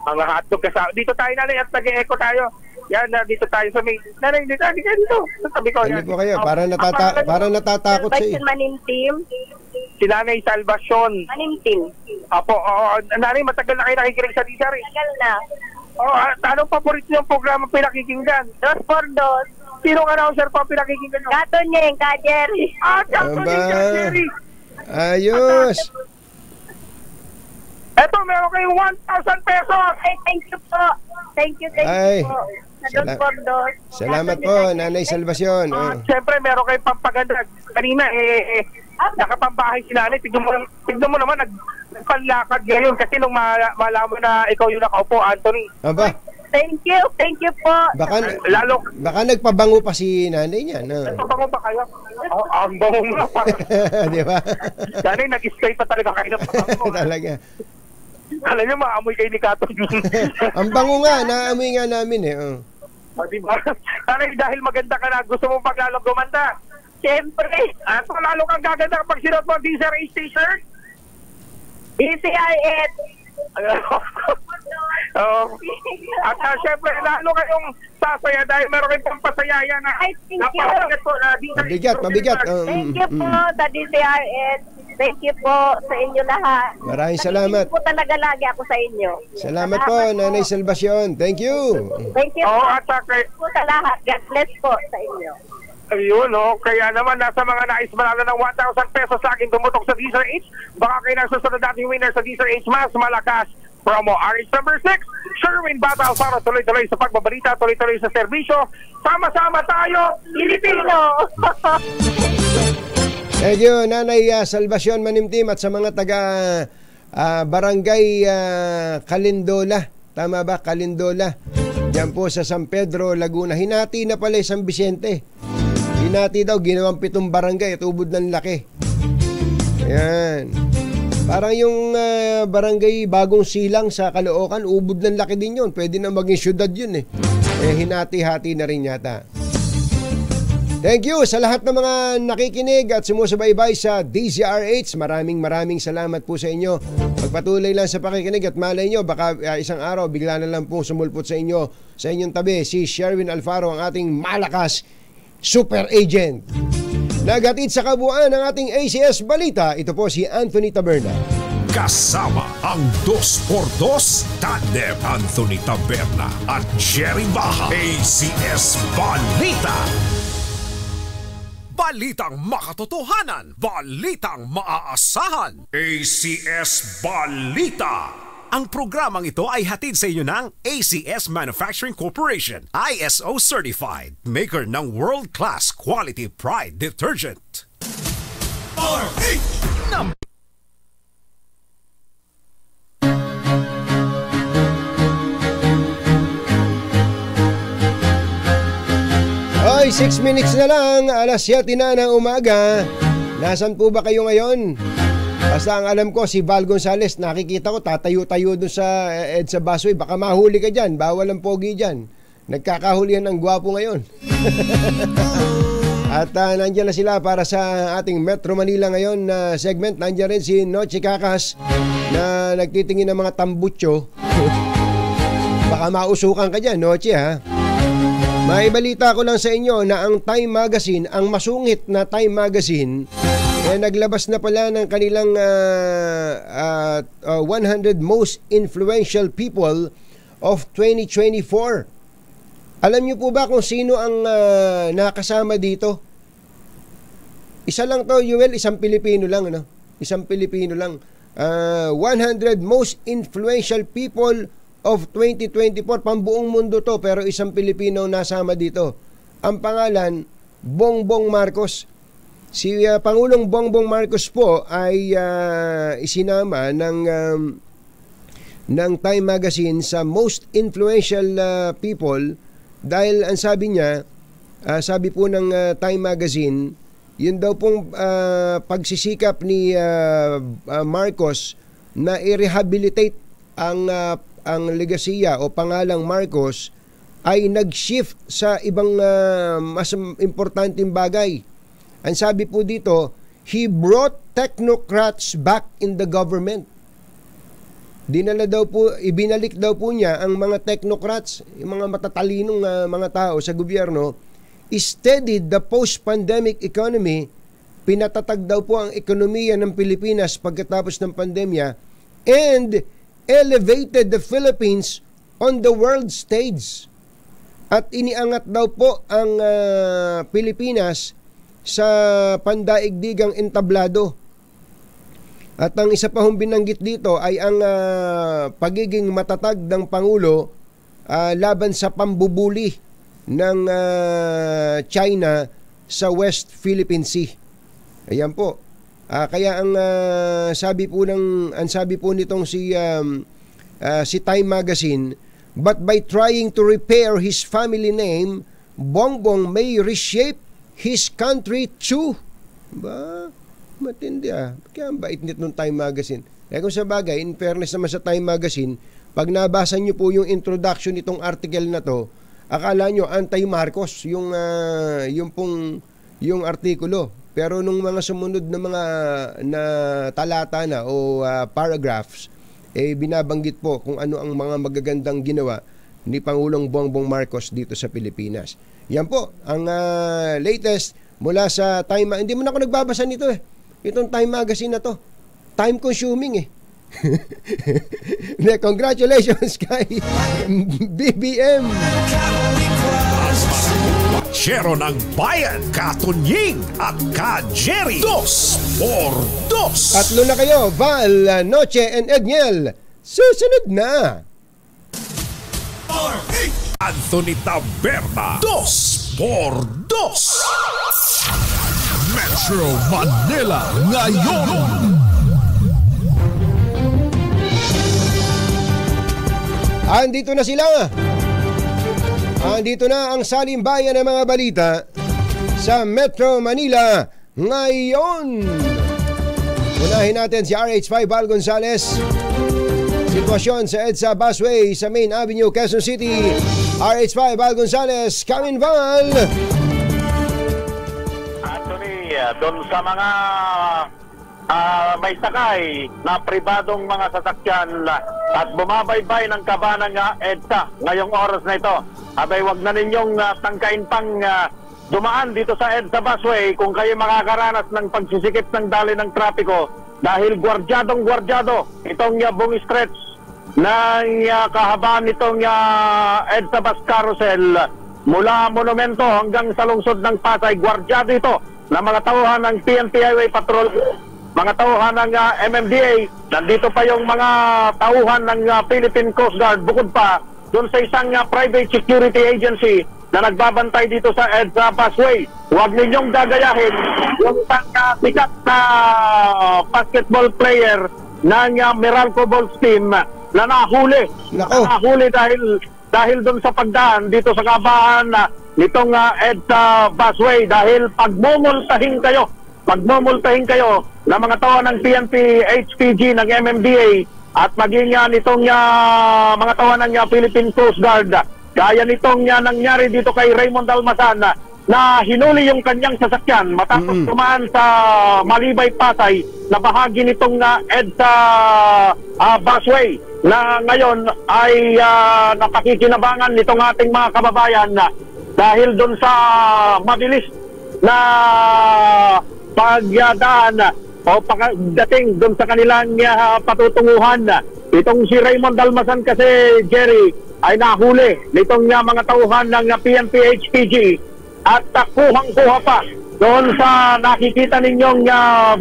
Mga hotdog kasama. Dito tayo, nanay, at nag-e-echo tayo. Yan, dito tayo sa may... Nanay, dito. Sabi ko, Hindi po kayo, parang natatakot siya eh. Manimtim. Si Nanay Salvacion. Manimtim. Apo, nanay, matagal na kayo nakikinig sa Disar. Tagal na. Anong paborito niyong programa pinakikinggan? Dos por dos. Sino announcer po pinakikinggan nyo? Kato niya yung Jerry. Kato niya yung Jerry. Ayos. Eto, meron kayong 1,000 pesos. Ay, thank you po. Thank you po. Sa dos por dos. Salamat po, Nanay Salvacion. Siyempre, meron kayong pampaganda. Kanina, nakapambahay si Nanay. Tignan mo naman, nagpanlakad ngayon kasi nung malaman na ikaw yung nakaupo, Anthony. Aba. Thank you po. Baka nagpabango pa si Nanay niya. Nagpabango pa kayo? Ang bango nga pa. Di ba? Nanay, nag-stay pa talaga kayo ng pabango. Talaga. Alam niyo, maamoy kayo ni Kato. Ang bango nga, naamoy nga namin eh. Diba? Nanay, dahil maganda ka na, gusto mo paglalong gumanda. Siyempre. Lalo kang gaganda kapag sinuot mo ang DZRH t-shirt. DCRS. At syempre, lalo kayong sasaya dahil meron kayong pampasayaya na napakabigat po. Mabigat. Thank you po sa DCRS. Thank you po sa inyo lahat. Maraming salamat. Thank you po talaga lagi ako sa inyo. Salamat po, Nanay Salvacion. Thank you. Thank you po. Po sa lahat. God bless po sa inyo. Ayun, kaya naman nasa mga nais manalo ng 1,000 pesos sa akin tumutok sa DZRH. Baka kayo nang susunod nating winner sa DZRH Mas Malakas promo. RH number 6, Sherwin Battle para tuloy-tuloy sa pagbabalita, tuloy-tuloy sa serbisyo. Sama-sama tayo, Pilipino! Thank you, Nanay Salvacion Manimtim, at sa mga taga Barangay Calendola. Tama ba? Calendola. Diyan po sa San Pedro, Laguna. Hinati na pala San Vicente. Hinati daw, ginawang 7 barangay at ubod ng laki. Ayan. Parang yung barangay Bagong Silang sa Caloocan, ubod ng laki din yun. Pwede na maging syudad yun eh. Hinati-hati na rin yata. Thank you sa lahat ng mga nakikinig at sumusubaybay sa DZRH. Maraming salamat po sa inyo. Magpatuloy lang sa pakikinig at malay nyo, baka isang araw bigla na lang po sumulpot sa inyo, sa inyong tabi, si Sherwin Alfaro, ang ating malakas super agent. Nagatid sa kabuuan ng ating ACS Balita, ito po si Anthony Taberna. Kasama ang 2x2 Tandem Anthony Taberna at Jerry Baja. ACS Balita. Balitang makatotohanan, balitang maaasahan. ACS Balita. Ang programang ito ay hatid sa inyo ng ACS Manufacturing Corporation, ISO certified, maker ng world-class quality Pride detergent. RH Hoy, 6 minutes na lang, alas 7 na ng umaga. Nasaan po ba kayo ngayon? Basta ang alam ko, si Val Gonzales, nakikita ko, tatayo-tayo doon sa EDSA Busway. Baka mahuli ka dyan, bawal ang pogi dyan. Nagkakahulihan ng gwapo ngayon. At nandiyan na sila para sa ating Metro Manila ngayon na segment. Nandiyan rin si Noche Kakas na nagtitingin ng mga tambutso. Baka mausukan ka dyan, Noche, ha? Maibalita ko lang sa inyo na ang Time Magazine, ang masungit na Time Magazine, naglabas na pala ng kanilang 100 most influential people of 2024. Alam niyo po ba kung sino ang nakasama dito? Isa lang to, Yuel, isang Pilipino lang, ano? Isang Pilipino lang. 100 most influential people of 2024, pambuong mundo to, pero isang Pilipino nasama dito. Ang pangalan, Bongbong Marcos. Si Pangulong Bongbong Marcos po ay isinama ng ng Time Magazine sa most influential people dahil ang sabi niya, sabi po ng Time Magazine, yun daw pong pagsisikap ni Marcos na i-rehabilitate ang legasiya o pangalang Marcos ay nag-shift sa ibang mas importanteng bagay. Ang sabi po dito, he brought technocrats back in the government. Ibinalik daw po niya ang mga technocrats, yung mga matatalinong mga tao sa gobyerno, steadied the post-pandemic economy, pinatatag daw po ang ekonomiya ng Pilipinas pagkatapos ng pandemya, and elevated the Philippines on the world stage. At iniangat daw po ang Pilipinas sa pandaigdigang entablado. At ang isa pa hong binanggit dito ay ang pagiging matatag ng Pangulo laban sa pambubuli ng China sa West Philippine Sea. Ayan po. Kaya ang sabi po nitong si Time Magazine, but by trying to repair his family name, Bongbong may reshape his country too. Ba? Matindi Kaya ang bait nitong Time Magazine. Kaya kung sa bagay, in fairness naman sa Time Magazine, pag nabasa nyo po yung introduction nitong article na to, akala nyo anti-Marcos yung artikulo. Pero nung mga sumunod na mga na talata na o paragraphs, binabanggit po kung ano ang mga magagandang ginawa ni Pangulong Bongbong Marcos dito sa Pilipinas. Yan po ang latest mula sa Time. Hindi mo na ako nagbabasa nito Itong Time Magazine na to. Time consuming Congratulations kay BBM. Shero ng Bayan, Katunying at Ka-Jerry. 2x2. Tatlo na kayo, Val, Noche, and Edniel. Susunod na. Anthony Taberna. 2x2. Metro Manila ngayon. Andito na sila. Andito na ang salimbayan ng mga balita sa Metro Manila ngayon. Unahin natin si RH5 Val Gonzales. Sitwasyon sa EDSA Busway sa Main Avenue, Quezon City. RH5 Val Gonzales, Kamin Val. Anthony, doon sa mga may sakay na pribadong mga sasakyan at bumabaybay ng kabanan ng EDSA ngayong oras na ito, abay wag na ninyong tangkain pang dumaan dito sa EDSA Busway kung kayo makakaranas ng pagsisikip ng daloy ng trapiko dahil gwardyadong-gwardyado itong buong stretch ng kahabaan nitong EDSA Bus Carousel mula Monumento hanggang sa lungsod ng Pasay. Gwardyado ito na mga tauhan ng PNP Highway Patrol, mga tauhan ng MMDA, nandito pa yung mga tauhan ng Philippine Coast Guard, bukod pa doon sa isang private security agency na nagbabantay dito sa EDSA Busway. Huwag ninyong gagayahin yung sikat na basketball player ng Meralco Bulls team na nahuli. Nahuli dahil doon sa pagdaan dito sa kabaan nitong EDSA Busway dahil pagmumultahin kayo na mga tao ng PNP, HPG, ng MMDA at maging nitong mga tao ng Philippine Coast Guard. Gaya nitong nangyari dito kay Raymond Almasan na hinuli yung kanyang sasakyan matapos tumaan sa Malibay Pasay na bahagi nitong EDSA Busway na ngayon ay napakikinabangan nitong ating mga kababayan dahil doon sa mabilis na pagdaan o pagdating doon sa kanilang patutunguhan. Itong si Raymond Almasan kasi, Jerry, ay nahuli nitong mga tauhan ng PNP HPG at kuhang-kuha pa doon sa nakikita ninyong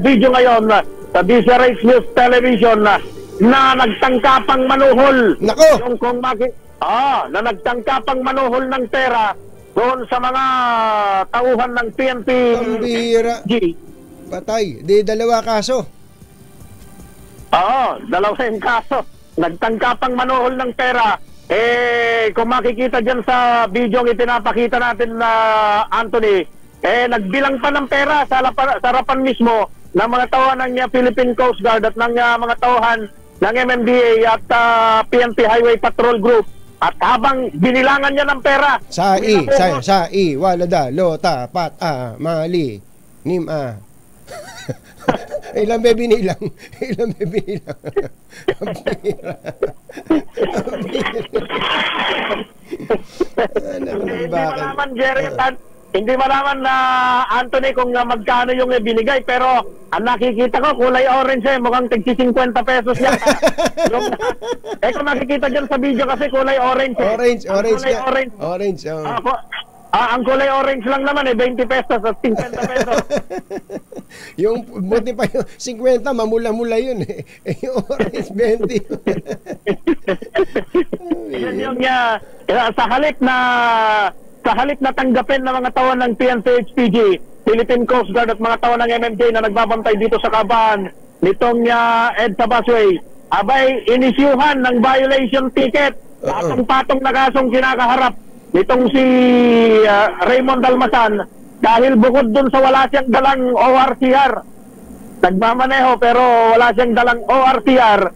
video ngayon sa DZRH News Television na nagtangkapang manuhol. Nako! Na nagtangkapang manuhol ng pera doon sa mga tauhan ng PNP HPG. Patay. Di dalawa kaso. Dalawa yung kaso. nagtangkapang manuhol ng pera. Kung makikita dyan sa video ang itinapakita natin na Anthony, nagbilang pa ng pera sa harapan mismo ng mga tauhan ng Philippine Coast Guard at ng mga tauhan ng MMDA at PNP Highway Patrol Group. At habang binilangan niya ng pera, walada, lota, pat, mali, nim, ilan ba binilang? Hindi malaman na Anthony kung magkano yung binigay, pero ang nakikita ko kulay orange, mukhang tig 50 pesos yan. Kung nakikita dyan sa video kasi kulay orange. Orange. Ang kulay orange lang naman 20 pesos at 50 pesos. Yung buti pa yung 50, mamula-mula yun yung orange 20. Yan yung sa halip na tanggapin ng mga tauhan ng PNP-HPG, Philippine Coast Guard at mga tauhan ng MMJ na nagbabantay dito sa kabahan nitong EDSA busway, abay inisyuhan ng violation ticket at ang patong na kasong kinakaharap nitong si Raymond Dalmasan dahil bukod dun sa wala siyang dalang ORCR, nagmamaneho pero wala siyang dalang ORCR,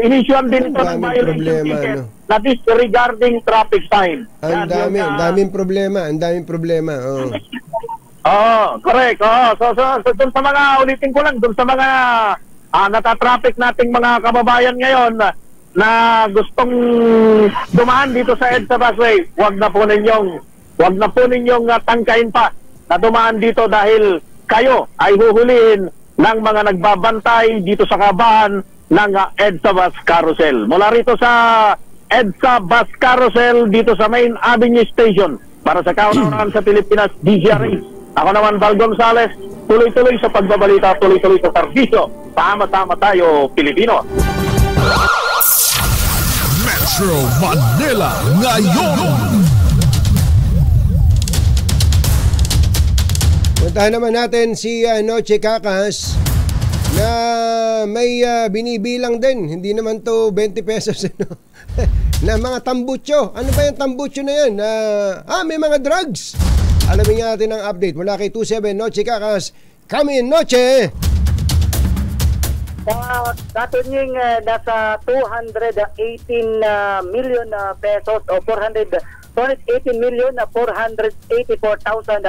inisyuhan din ito ng violation ticket na disregarding traffic sign. Ang daming problema. Correct. So dun sa mga, ulitin ko lang, dun sa mga natatraffic nating mga kababayan ngayon na gustong dumaan dito sa EDSA busway, wag na po ninyong tangkain pa na dumaan dito dahil kayo ay huhulihin ng mga nagbabantay dito sa kabahan ng EDSA Bus Carousel. Mula rito sa EDSA Bus Carousel dito sa Main Avenue Station para sa kaunawaan sa Pilipinas, DZRH. Ako naman, Val Gonzales, tuloy-tuloy sa pagbabalita, tuloy-tuloy sa serbisyo. Tama-tama tayo, Pilipino. Metro Manila ngayon. Puntahan naman natin si Noche Cacas na may binibilang din. Hindi naman to 20 pesos na mga tambucho. Ano ba yung tambucho na yan? May mga drugs. Alamin natin ang update mula kay 27 Noche Cacas. Come in, Noche! Katunying nasa 218 million pesos o 484,000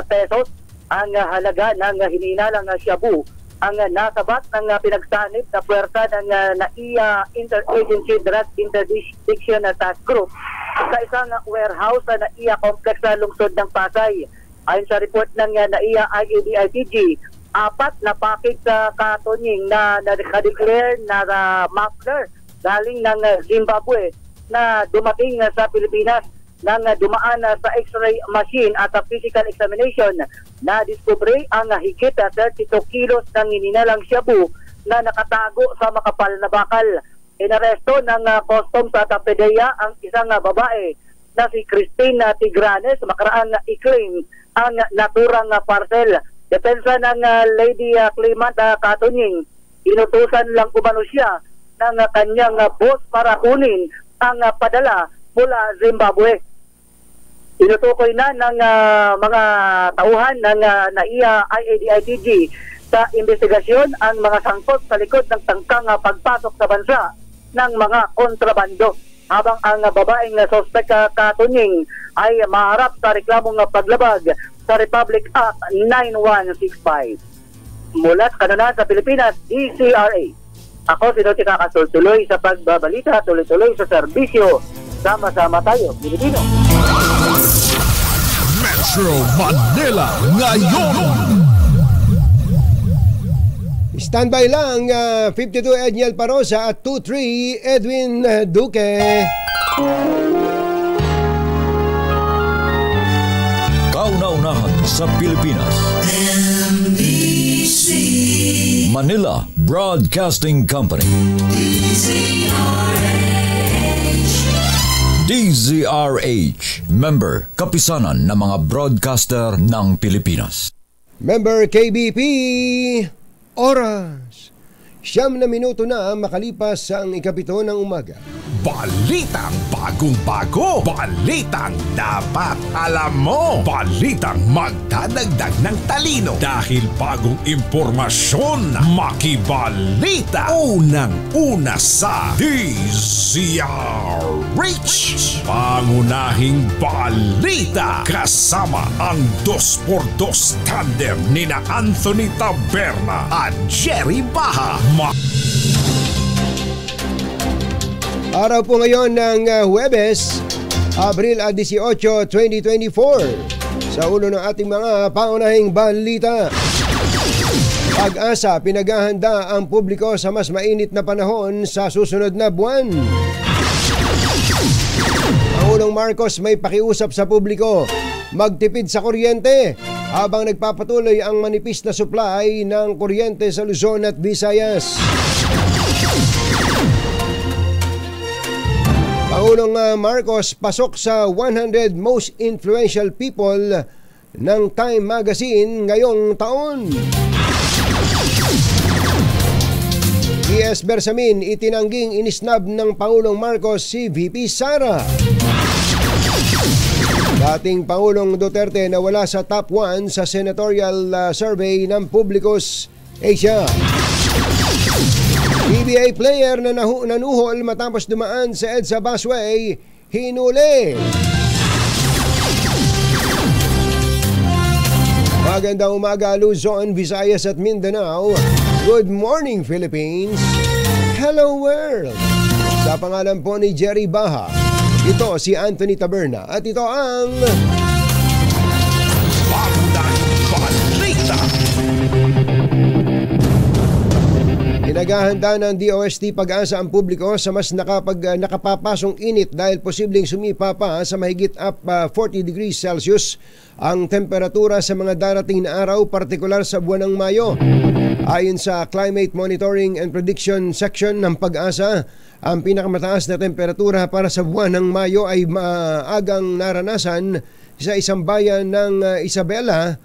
pesos ang halaga ng hininalang Shabu ang nasabat ng pinagsanib na puwersa ng NAIA Interagency Drug Interdiction Task Group sa isang warehouse sa NAIA Complex sa lungsod ng Pasay. Ayon sa report ng NAIA IADITG, 4 na package sa katunying na nakadeclare na muffler galing ng Zimbabwe na dumating sa Pilipinas nang dumaan sa x-ray machine at physical examination na diskubre ang higit 32 kilos ng hininalang shabu na nakatago sa makapal na bakal. Inaresto ng customs at PDEA ang isang babae na si Christine Tigranes makaraang i-claim ang naturang parcel. Depensa ng Lady Clement Katunying, inutusan lang umano siya ng kanyang boss para kunin ang padala mula Zimbabwe. Inutukoy na ng mga tauhan ng NAIA IADITG sa investigasyon ang mga sangkot sa likod ng tangkang pagpasok sa bansa ng mga kontrabando, habang ang babaeng suspect Katunying ay maharap sa reklamong paglabag sa Republic Act 9165. Mula sa Kanuna sa Pilipinas, DZRH. Ako si Noche Cacas, tuloy sa pagbabalita, tuloy-tuloy sa serbisyo. Sama-sama tayo, Pilipino. Metro Manila ngayon. Standby lang, 52 Edniel Parosa at 23 Edwin Duque. Kauna-unahan sa Pilipinas. MBC Manila Broadcasting Company. DZRH, member kapisanan ng mga broadcaster ng Pilipinas. Member KBP, oras 9 na minuto na makalipas ang 7 ng umaga. Balitang bagong-bago, balitang dapat alam mo, balitang magdadagdag ng talino dahil bagong impormasyon, makibalita, unang-una sa DZRH. Pangunahing balita kasama ang 2x2 tandem nina Anthony Taberna at Jerry Baha. Araw po ngayon ng Huwebes, Abril 18, 2024. Sa ulo ng ating mga paunahing balita. Pag-asa, pinaghahanda ang publiko sa mas mainit na panahon sa susunod na buwan. Pangulong Marcos may pakiusap sa publiko, magtipid sa kuryente habang nagpapatuloy ang manipis na supply ng kuryente sa Luzon at Visayas. Pangulong Marcos pasok sa 100 most influential people ng Time Magazine ngayong taon. PS Bersamin itinangging inisnab ng Pangulong Marcos si VP Sara. Dating Pangulong Duterte nawala sa top 1 sa senatorial survey ng Publicus Asia. PBA player na nanuhol matapos dumaan sa EDSA busway, hinuli. Magandang umaga Luzon, Visayas at Mindanao. Good morning Philippines. Hello world. Sa pangalan po ni Jerry Baha, ito si Anthony Taberna at ito ang Balita. Pinaghahanda ng DOST Pag-asa ang publiko sa mas nakapapasong init dahil posibleng sumipa pa sa mahigit up 40 degrees Celsius ang temperatura sa mga darating na araw, partikular sa buwan ng Mayo. Ayon sa Climate Monitoring and Prediction Section ng Pag-asa, ang pinakamataas na temperatura para sa buwan ng Mayo ay maagang naranasan sa isang bayan ng Isabela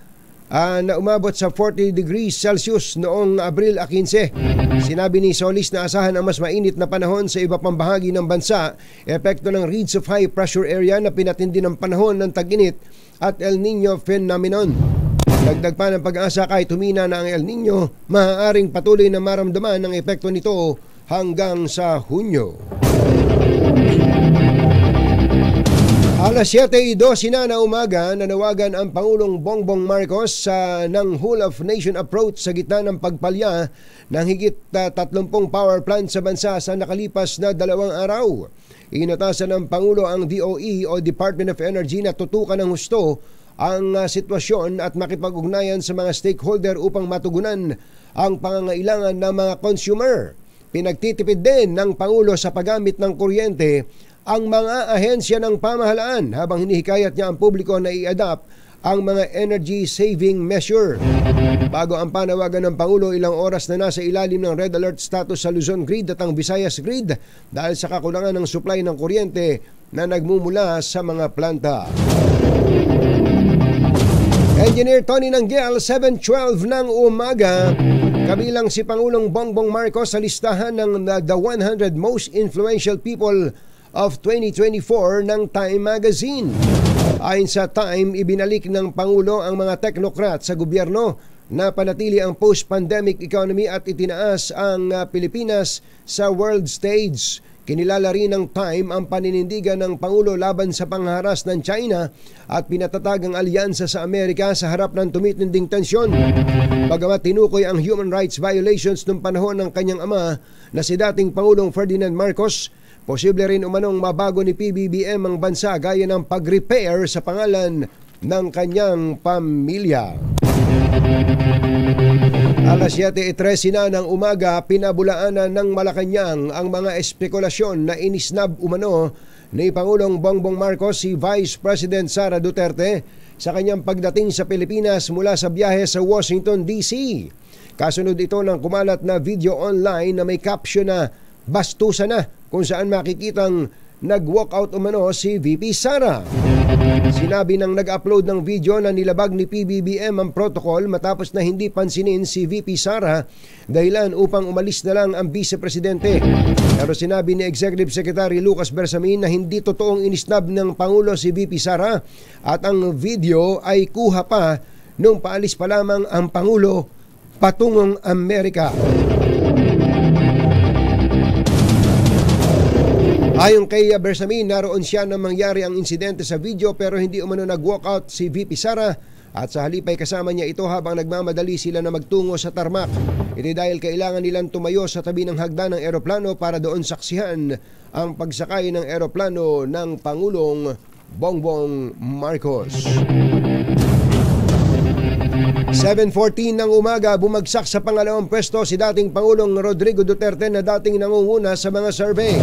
na umabot sa 40 degrees Celsius noong Abril 15. Sinabi ni Solis na asahan ang mas mainit na panahon sa iba pang bahagi ng bansa, epekto ng Ridge of High Pressure Area na pinatindi ng panahon ng tag-init at El Nino phenomenon. Dagdag pa ng Pag-asa, kahit humina na ang El Nino, maaaring patuloy na maramdaman ang epekto nito hanggang sa Hunyo. Alas 7:12 na umaga, nanawagan ang Pangulong Bongbong Marcos ng Whole of Nation approach sa gitna ng pagpalya ng higit 30 power plant sa bansa sa nakalipas na 2 araw. Inatasan ng Pangulo ang DOE o Department of Energy na tutukan ng husto ang sitwasyon at makipag-ugnayan sa mga stakeholder upang matugunan ang pangangailangan ng mga consumer. Pinagtitipid din ng Pangulo sa paggamit ng kuryente ang mga ahensya ng pamahalaan habang hinihikayat niya ang publiko na i-adapt ang mga energy saving measure. Bago ang panawagan ng Pangulo, ilang oras na nasa ilalim ng red alert status sa Luzon Grid at ang Visayas Grid dahil sa kakulangan ng supply ng kuryente na nagmumula sa mga planta. Engineer Tony Nanggel, 7:12 ng umaga. Kabilang si Pangulong Bongbong Marcos sa listahan ng the 100 most influential people of 2024 ng Time Magazine. Ayon sa Time, ibinalik ng Pangulo ang mga teknokrat sa gobyerno na panatili ang post-pandemic economy at itinaas ang Pilipinas sa world stage. Kinilala rin ng Time ang paninindigan ng Pangulo laban sa pangharas ng China at pinatatag ang alyansa sa Amerika sa harap ng tumitinding tensyon. Bagamat tinukoy ang human rights violations noong panahon ng kanyang ama na si dating Pangulong Ferdinand Marcos, posible rin umanong mabago ni PBBM ang bansa gaya ng pag-repair sa pangalan ng kanyang pamilya. Alas 7:13 na ng umaga, pinabulaanan ng Malacanang ang mga espekulasyon na inisnab umano ni Pangulong Bongbong Marcos si Vice President Sara Duterte sa kanyang pagdating sa Pilipinas mula sa biyahe sa Washington, D.C. Kasunod ito ng kumalat na video online na may caption na "Bastusan na", kung saan makikitang nag-walkout umano si VP Sara. Sinabi ng nag-upload ng video na nilabag ni PBBM ang protocol matapos na hindi pansinin si VP Sara dahilan upang umalis na lang ang Vice Presidente. Pero sinabi ni Executive Secretary Lucas Bersamin na hindi totoong inisnab ng Pangulo si VP Sara at ang video ay kuha pa nung paalis pa lamang ang Pangulo patungong Amerika. Ayon kay Bersamin, naroon siya nang mangyari ang insidente sa video pero hindi umano nag-walkout si VP Sara at sa halip ay kasama niya ito habang nagmamadali sila na magtungo sa tarmac. Ito dahil kailangan nilang tumayo sa tabi ng hagdan ng eroplano para doon saksihan ang pagsakay ng eroplano ng Pangulong Bongbong Marcos. 7:14 ng umaga, bumagsak sa pangalawang pwesto si dating Pangulong Rodrigo Duterte na dating nangunguna sa mga survey.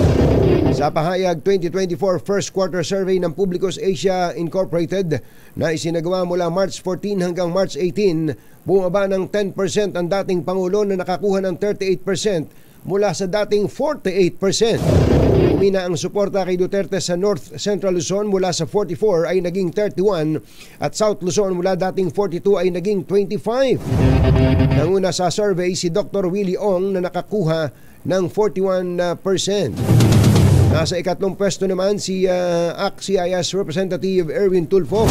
Sa pahayag 2024 First Quarter Survey ng Publicus Asia Incorporated na isinagawa mula March 14 hanggang March 18, bumaba ng 10% ang dating Pangulo na nakakuha ng 38% mula sa dating 48%. Umina ang suporta kay Duterte sa North Central Luzon mula sa 44 ay naging 31 at South Luzon mula dating 42 ay naging 25. Nanguna sa survey si Dr. Willie Ong na nakakuha ng 41%. Nasa ikatlong pwesto naman si ACT-CIS Representative Erwin Tulfo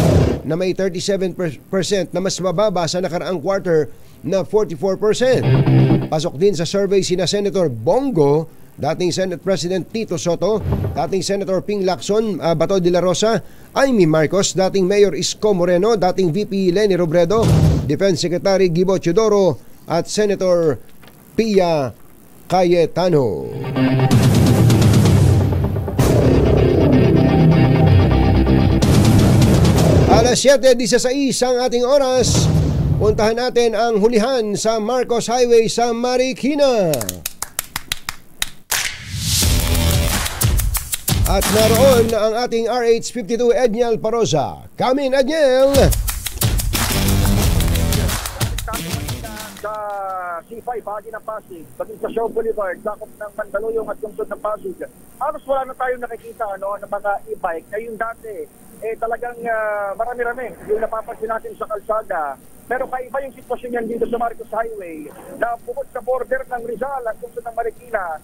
na may 37% na mas mababa sa nakaraang quarter na 44%. Pasok din sa survey sina Senator Bongo, dating Senate President Tito Soto, dating Senator Ping Lacson, Bato de la Rosa, Amy Marcos, dating Mayor Isko Moreno, dating VP Leni Robredo, Defense Secretary Gibo Teodoro at Senator Pia Cayetano. Alas 7:16 ang ating oras. Puntahan natin ang hulihan sa Marcos Highway sa Marikina. At naroon ang ating RH52 Edniel Paroza. Come in, Edniel! Sa C5, bahagi ng Pasig, paging sa Shaw Boulevard, sakop ng Mandaluyong at lungsod ng Pasig. Halos wala na tayong nakikita ng mga e-bike. Ngayong dati, talagang marami-rami yung napapansin natin sa kalsada. Pero kaiba yung sitwasyon yan dito sa Marcos Highway na bukod sa border ng Rizal at lungsod ng Marikina,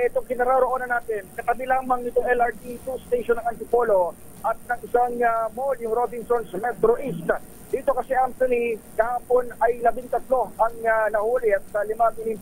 itong kinaroroonan natin, katabi lamang itong LRT 2 station ng Antipolo at ng isang mall, yung Robinson's Metro East. Dito kasi Anthony, kahapon ay 13 ang nahuli at 5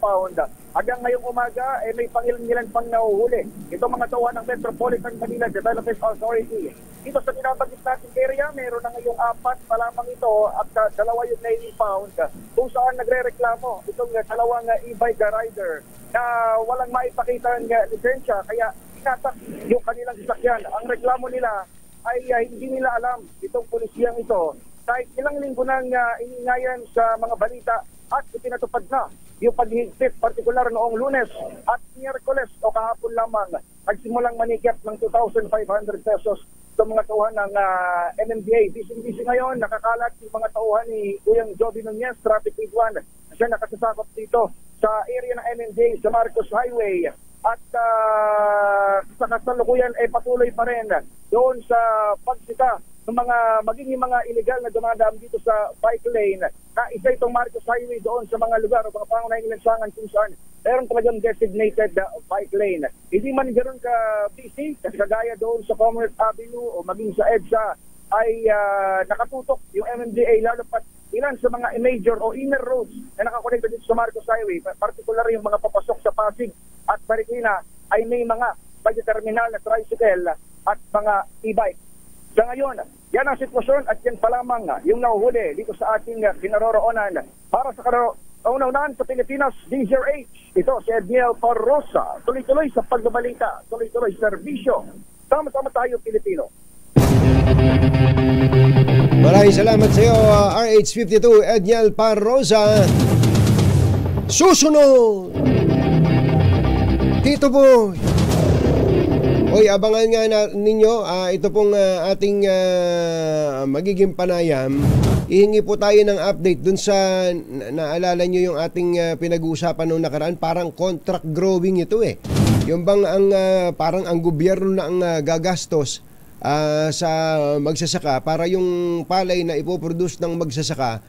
pound. Hanggang ngayong umaga, may pangilan pang nahuhuli. Ito mga tauhan ng Metropolitan Manila Development Authority. Dito sa binabanggit natin area, meron na ngayong 4 pa lamang ito at 2 yung 9 pound. Kung saan nagre-reklamo itong 2 e-bike rider na walang maipakita ng lisensya, kaya inatak yung kanilang sasakyan. Ang reklamo nila ay hindi nila alam itong pulisiyang ito. Kahit ilang linggo nang iningayan sa mga balita at ipinatupad na yung paghigpit, partikular noong Lunes at Miyerkules o kahapon lamang, nagsimulang manikyat ng 2,500 pesos sa mga tauhan ng MMDA. Busy ngayon, nakakalat yung mga tauhan ni Uyang Joby Nunez, Traffic Aid 1. Siya nakasasakop dito sa area ng MMDA sa Marcos Highway. At sa kasalukuyan ay patuloy pa rin doon sa pagsita ng maging mga illegal na dumadaan dito sa bike lane na isa itong Marcos Highway doon sa mga lugar o mga pangunahing lansangan kung saan meron talagang designated bike lane. Hindi man ganoon ka busy kasi kagaya doon sa Commerce Avenue o maging sa EDSA ay nakatutok yung MMDA lalo pat ilan sa mga major o inner roads na nakakonekta dito sa Marcos Highway, particular yung mga papasok sa Pasig at Marikina ay may mga terminal na tricycle at mga e-bike. Sa ngayon, yan ang sitwasyon at yan pa lamang yung nahuhuli dito sa ating kinaroroonan. Para sa kauna-unahan sa Pilipinas, DZRH, ito si Edniel Parrosa. Tuloy-tuloy sa pagbabalita, tuloy-tuloy sa serbisyo. Sama-sama tayo, Pilipino. Maraming salamat sa iyo, RH52 Edniel Parrosa. Susunod! Tito Boy! Hoy, abangan nga ninyo, ito pong ating magiging panayam. Ihingi po tayo ng update dun sa, naalala nyo yung ating pinag-uusapan noong nakaraan, parang contract growing ito Yung bang ang parang ang gobyerno na ang gagastos sa magsasaka para yung palay na ipoproduce ng magsasaka,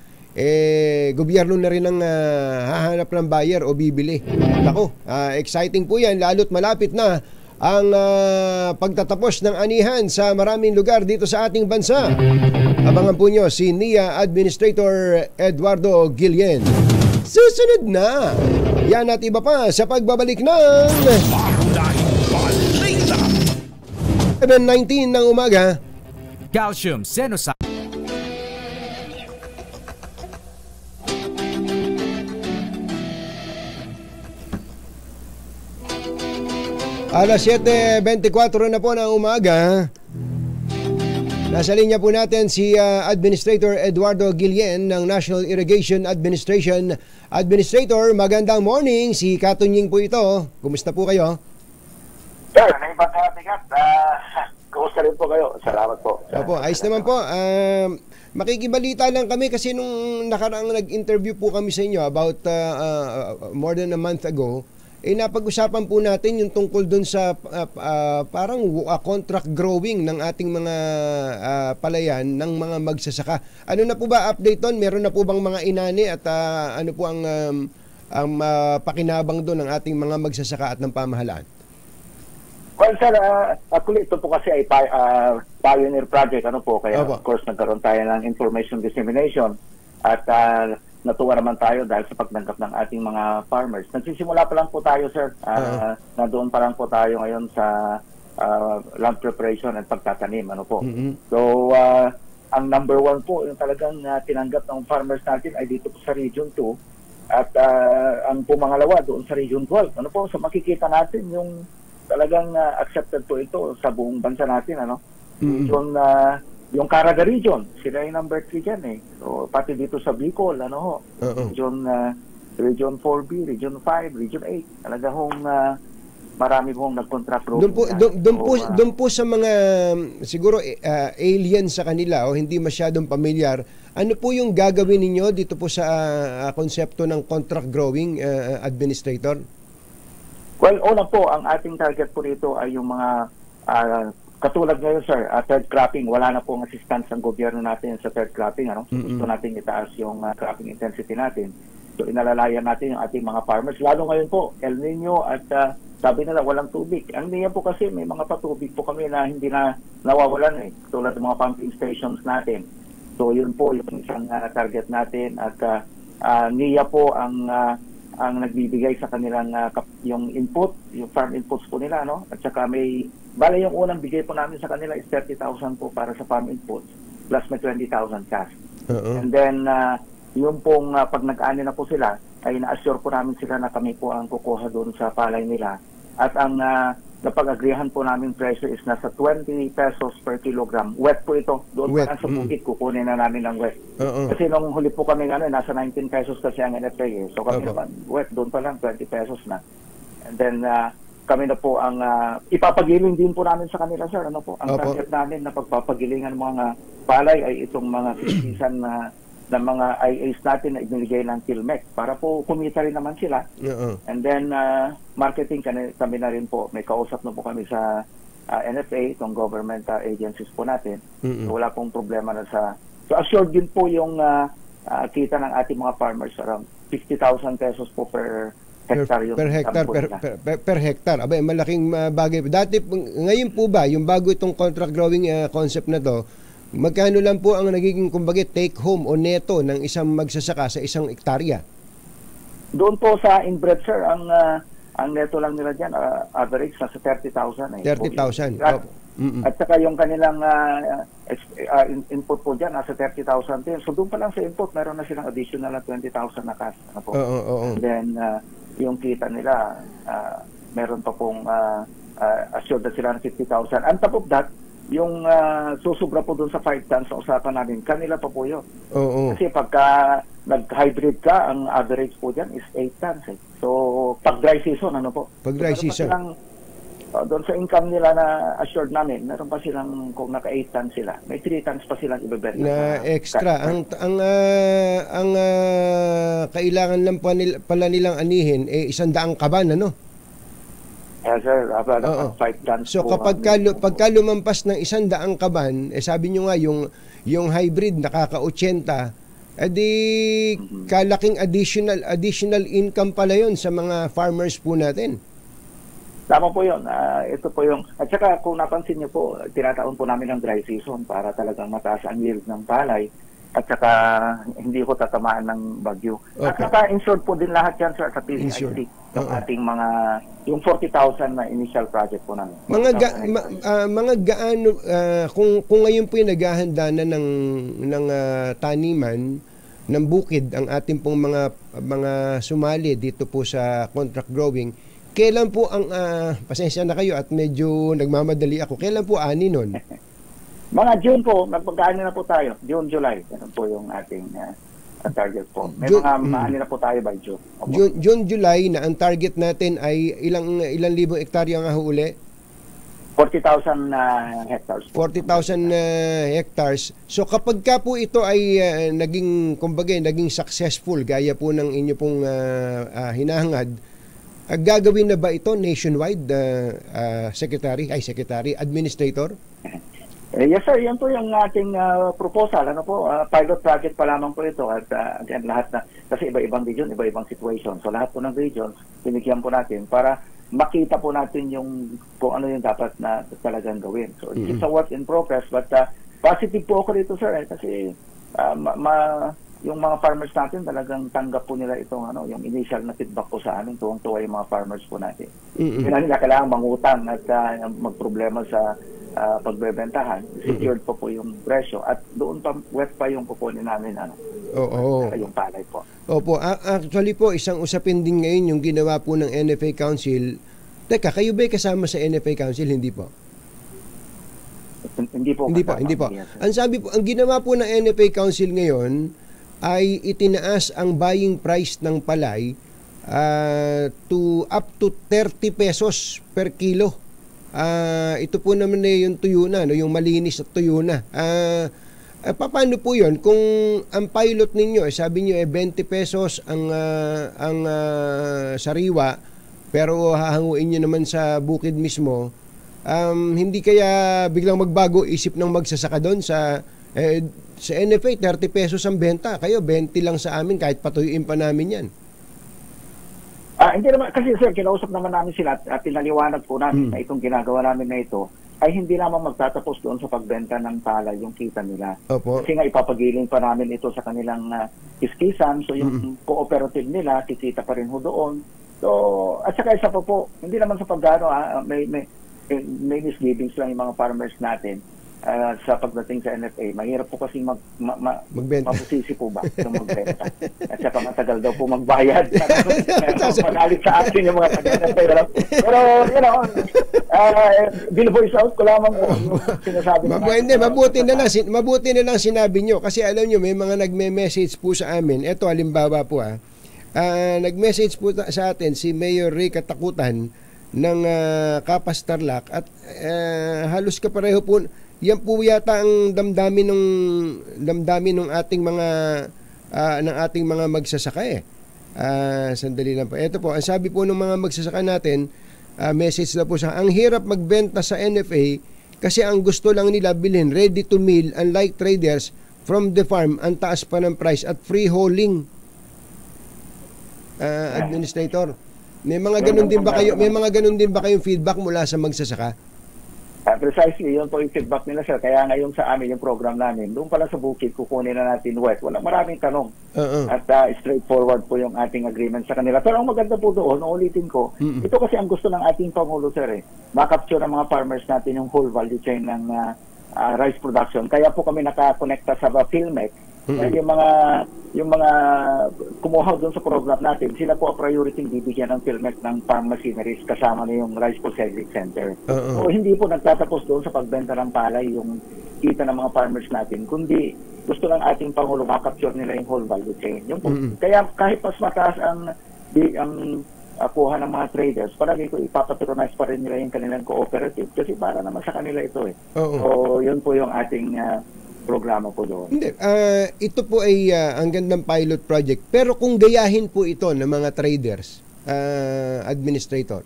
gobyerno na rin ang hahanap ng buyer o bibili. Nako, exciting po yan, lalo't malapit na ang pagtatapos ng anihan sa maraming lugar dito sa ating bansa. Abangan po nyo si NIA Administrator Eduardo Guillen. Susunod na! Yan at iba pa sa pagbabalik ng Pangunahing balita. 7:19 ng umaga. Calcium, Senoside. Alas 7:24 na po ng umaga. Nasa linya po natin si Administrator Eduardo Guillen ng National Irrigation Administration. Administrator, magandang morning. Si Katunying po ito. Kumusta po kayo? Sir, naibagabigat. Kumusta rin po kayo? Salamat po. Opo, ayos naman po. Makikibalita lang kami kasi nung nakaraang nag-interview po kami sa inyo about more than a month ago, napag-usapan po natin yung tungkol dun sa parang contract growing ng ating mga palayan ng mga magsasaka. Ano na po ba update doon? Meron na po bang mga inani at ano po ang pakinabang doon ng ating mga magsasaka at ng pamahalaan? Well, sir, actually ito po kasi ay pioneer project, ano po, kaya of course nagkaroon tayo ng information dissemination at natuwa naman tayo dahil sa pagtanggap ng ating mga farmers. Nagsisimula pa lang po tayo, sir. Nandoon pa lang po tayo ngayon sa land preparation at pagtatanim, ano po. So, ang number 1 po, yung talagang tinanggap ng farmers natin ay dito po sa Region 2 at ang pumangalawa doon sa Region 12. Ano po, so makikita natin yung talagang accepted po ito sa buong bansa natin, ano. Yung Caraga region, sila yung number 3 dyan eh. So, pati dito sa Bicol, ano ho, Region 4B, Region 5, Region 8. Talaga hong marami pong nag-contract growing. Doon po sa mga siguro alien sa kanila o hindi masyadong pamilyar, ano po yung gagawin ninyo dito po sa konsepto ng contract growing, Administrator? Well, una po, ang ating target po rito ay yung mga katulad ngayon, sir, third cropping, wala na pong assistance ng gobyerno natin sa third cropping. Ano? So, gusto natin itaas yung cropping intensity natin. So, inalalayan natin yung ating mga farmers. Lalo ngayon po, El Nino at sabi nila walang tubig. Ang niya po kasi may mga patubig po kami na hindi na nawawalan eh. Tulad ng mga pumping stations natin. So, yun po yung isang target natin. At NIA po ang nagbibigay sa kanilang yung input, yung farm inputs po nila, no? At saka bale yung unang bigay po namin sa kanila is 30,000 po para sa farm inputs plus may 20,000 cash. And then yung pong pag nag-ani na po sila ay na-assure po namin sila na kami po ang kukuha doon sa palay nila at ang napag-agreehan po namin presyo is nasa 20 pesos per kilogram. Wet po ito. Doon pa lang sa bukid kukunin na namin ng wet. Kasi nung huli po kami nasa 19 pesos kasi ang NFA eh. So kami naman wet doon pa lang 20 pesos na. And then kami na po ang ipapagiling din po namin sa kanila, sir. Ano po? Ang target namin na pagpapagilingan ng mga palay ay itong mga sisisan na mga IAs natin na ibinigay ng Tilmec para po kumita rin naman sila. And then marketing kami na rin po. May kausap na po kami sa NFA, itong government agencies po natin. So, wala pong problema na So assured din po yung kita ng ating mga farmers around 50,000 pesos po per hectare per hectare. Abay, malaking bagay. Dati ngayon po ba yung bago itong contract growing concept na to, magkano lang po ang nagiging kumbaga take home o neto ng isang magsasaka sa isang hektarya? Doon po sa inbred, sir, ang neto lang nila diyan average nasa 30,000 eh. 30,000. At saka yung kanilang input po dyan, nasa 30,000 din. So doon pa lang sa input, meron na silang additional na 20,000 na cash. Ano po? And then yung kita nila, meron pa pong assured na sila ng 50,000. On top of that, yung susubra po doon sa 5 tons sa usapan namin, kanila pa po yun. Kasi pagka nag-hybrid ka, ang average po dyan is 8 tons. Eh. So pag dry season, ano po? Pag dry season. Doon sa income nila na assured namin, meron pa silang, kung naka 8 tons sila, may 3 tons pa silang ibebenta. Na extra. Ang kailangan lang pala nilang anihin, 100 kaban, ano? Yes, sir. Oo. 5 tons So po. pagka lumampas ng 100 kaban, sabi nyo nga yung hybrid nakaka-80, edi kalaking additional income pala yon sa mga farmers po natin. Tama po yun. Ito po yung, at saka kung napansin niyo po, tinataon po namin ng dry season para talagang mataas ang yield ng palay at saka hindi ko tatamaan ng bagyo. Okay. At saka insured po din lahat yan, sir, sa PCIC. Yung ating yung 40,000 na initial project po namin. Mga gaano, kung ngayon po yung naghahanda na ng taniman, ng bukid, ang ating pong mga sumali dito po sa contract growing, kailan po ang, pasensya na kayo at medyo nagmamadali ako, kailan po ani nun? Mga June po, magpagkaano na po tayo. June, July. Yan po yung ating target po. May mga maani na po tayo by June. June, July na ang target natin ay ilang libong hektarya ang uli? 40,000 hectares. 40,000 hectares. So kapag ka po ito ay naging successful, gaya po ng inyo pong hinahangad, gagawin na ba ito nationwide, Secretary, Administrator? Yes sir, yan po yung ating proposal. Pilot project pa lamang po ito at again, lahat na, kasi iba-ibang region, iba-ibang situation. So lahat po ng regions, binigyan po natin para makita po natin kung ano yung dapat na talagang gawin. So it's a work in progress but positive po ako dito sir kasi yung mga farmers natin talagang tanggap po nila itong yung initial na feedback po sa amin, tuwang-tuwa yung mga farmers po natin. Hindi na kailangan mangutang at magproblema sa pagbebentahan. Secured po yung presyo at doon pa wet pa yung kukunin namin yung palay po. Opo, actually po isang usapin din ngayon yung ginawa po ng NFA Council. Teka, kayo ba kasama sa NFA Council? Hindi po. Hindi po. Ang sabi po, ang ginawa po ng NFA Council ngayon ay itinaas ang buying price ng palay up to 30 pesos per kilo. Ito po naman yung tuyo na, yung malinis at tuyo na. Paano po yun? Kung ang pilot ninyo, sabi nyo 20 pesos ang sariwa, pero hahanguin nyo naman sa bukid mismo, hindi kaya biglang magbago isip ng magsasaka doon sa NFA, 30 pesos ang benta. Kayo, 20 lang sa amin kahit patuyuin pa namin yan. Hindi naman, kasi sir, kinausap naman namin sila at pinaliwanag po namin na itong ginagawa namin na ito ay hindi naman magtatapos doon sa pagbenta ng palay yung kita nila. Opo. Kasi nga ipapagiling pa namin ito sa kanilang kiskisan, so yung cooperative nila, kikita pa rin ho doon. So, at saka isa pa po, hindi naman sa paggano, may misgivings lang yung mga farmers natin. Sa pagdating sa NFA, mahirap po kasi magbenta. Mabusisi po ba yung magbenta. At saka matagal daw po magbayad. Magalit sa atin yung mga taga-NFA. Pero, bino-voice out ko lamang po yung sinasabi. Mabuti na lang sinabi nyo. Kasi alam nyo, may mga nagme-message po sa amin. Ito, halimbawa po nag-message po sa atin si Mayor Ray Katakutan ng Kapas Tarlac at halos kapareho po. Yan po yata ang damdamin ng ating mga magsasaka sandali lang po. Ito po, ang sabi po ng mga magsasaka natin, message na po sa ang hirap magbenta sa NFA kasi ang gusto lang nila bilhin ready to mill, unlike traders from the farm, ang taas pa ng price at free hauling. Administrator, may mga ganun din ba kayong feedback mula sa magsasaka? Precisely, yun po yung feedback nila sir. Kaya ngayon sa amin yung program namin, doon pala sa bukid, kukunin na natin wet. Walang maraming tanong. At straightforward po yung ating agreement sa kanila. Pero ang maganda po doon, ulitin ko, ito kasi ang gusto ng ating Pangulo sir makapture ng mga farmers natin yung whole value chain ng rice production. Kaya po kami nakakonekta sa Philmec. Yung mga kumuha doon sa program natin, sila po ang priority bibigyan ng Philmec ng farm machineries kasama na yung Rice Processing Center. So hindi po nagtatapos doon sa pagbenta ng palay yung kita ng mga farmers natin, kundi gusto ng ating Pangulo makapture nila yung whole value chain. Kaya kahit mas mataas ang kuha ng mga traders, palagi ko ipapatronize pa rin nila yung kanilang cooperative kasi para naman sa kanila ito So yun po yung ating programa po doon. Hindi, ito po ay ang gandang pilot project. Pero kung gayahin po ito ng mga traders, administrator,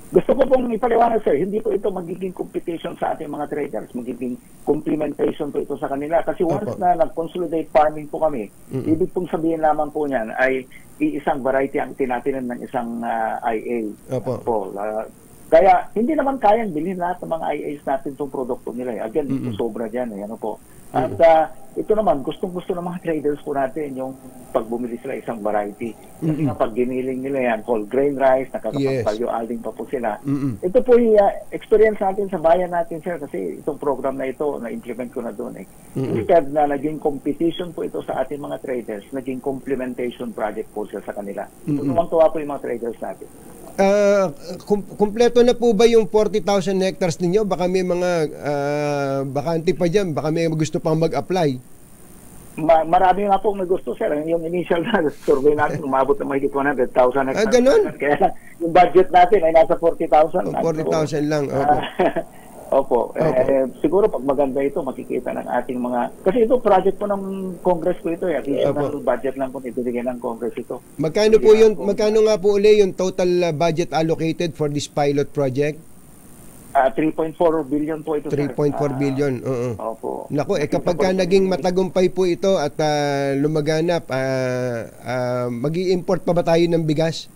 Gusto ko pong ipaliwanag, sir, hindi po ito magiging competition sa ating mga traders, magiging complementation po ito sa kanila. Kasi once na nag-consolidate farming po kami, ibig pong sabihin lamang po niyan ay iisang variety ang tinatinan ng isang IA. Kaya hindi naman kayang bilhin lahat ng mga IAs natin itong produkto nila. Again, sobra dyan. Ano po. At ito naman, gustong-gusto ng mga traders po natin yung pag bumili sila isang variety. Kasi nga pag giniling nila yan, whole grain rice, nakakapag-value adding pa po sila. Ito po yung experience natin sa bayan natin, sir, kasi itong program na ito, na-implement ko na doon. Instead na naging competition po ito sa ating mga traders, naging complementation project po sila sa kanila. Tuwang-tuwa po yung mga traders natin. Kumpleto na po ba yung 40,000 hectares ninyo? Baka may mga bakante pa dyan, baka may gusto pang mag-apply. Marami nga pong gusto, sir. Yung initial na survey natin, umabot na mahigit 100,000 hectares. Ganun? Kaya yung budget natin ay nasa 40,000. 40,000 lang. Opo. Siguro pag maganda ito, makikita ng ating mga... Kasi ito, project po ng Congress po ito. Additional budget lang po ibigay ng Congress ito. Magkano po yun? Magkano nga po uli yung total budget allocated for this pilot project? 3.4 billion po ito, 3.4 billion. Opo. Nako, kapag ka naging matagumpay po ito at lumaganap, mag-i-import pa ba tayo ng bigas?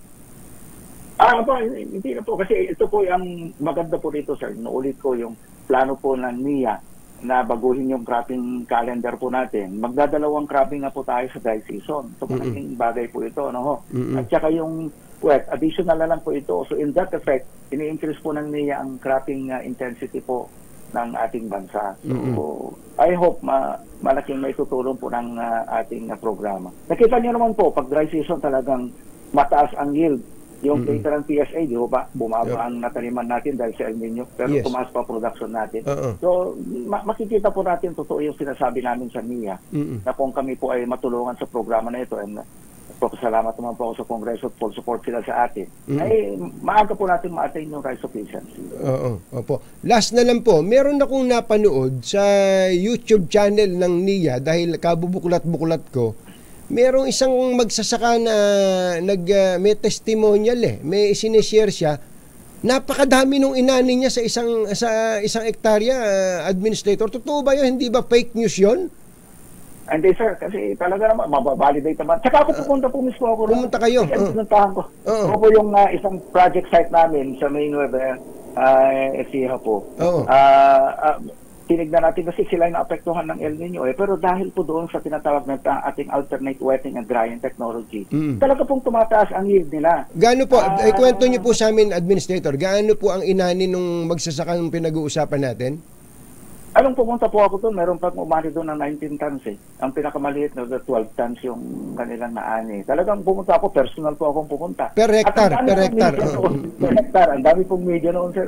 Po, hindi na po. Kasi ito po ang maganda po dito, sir. Naulit ko yung plano po ng NIA na baguhin yung cropping calendar po natin. Magdadalawang cropping na po tayo sa dry season. Ito malaking bagay po ito. At saka yung wet, additional na lang po ito. So in that effect, ini-increase po ng NIA ang cropping intensity po ng ating bansa. So I hope malaking may tutulong po ng ating programa. Nakita niyo naman po, pag dry season talagang mataas ang yield. Yung data ng PSA, di ba, bumaba ang nataniman natin dahil sa El Nino, pero tumaas pa production natin. So, makikita po natin, totoo yung sinasabi namin sa NIA, na kung kami po ay matulungan sa programa na ito, and salamat naman po ako sa Kongreso at full support sila sa atin, ay maaga po natin ma-attain yung rice sufficiency. Opo. Last na lang po, meron akong napanood sa YouTube channel ng NIA, dahil kabubuklat-buklat ko, merong isang magsasaka na may testimonial may sinishare siya. Napakadami nung inani niya sa isang hektarya, administrator. Totoo ba 'yun? Hindi ba fake news 'yon? Hindi, sir, kasi talaga naman mababalidate naman. Tsaka ako pupunta po mismo ako. Pumunta kayo. Pinuntahan ko. Ako po yung isang project site namin sa Maynueva, Ecija po. Tinignan natin kasi sila yung naapektuhan ng El Nino pero dahil po doon sa tinatawag na ating alternate wetting and drying technology, talaga pong tumataas ang yield nila. Gaano po, kwento niyo po sa amin, administrator, gaano po ang inani nung magsasakang pinag-uusapan natin? Anong pumunta po ako doon, meron pang umani doon ng 19 tons Ang pinakamaliit na 12 tons yung kanilang naani. Talagang pumunta ako, personal po akong pumunta. Per hectare, per hectare. Per hectare. Ang dami pong media noon, sir.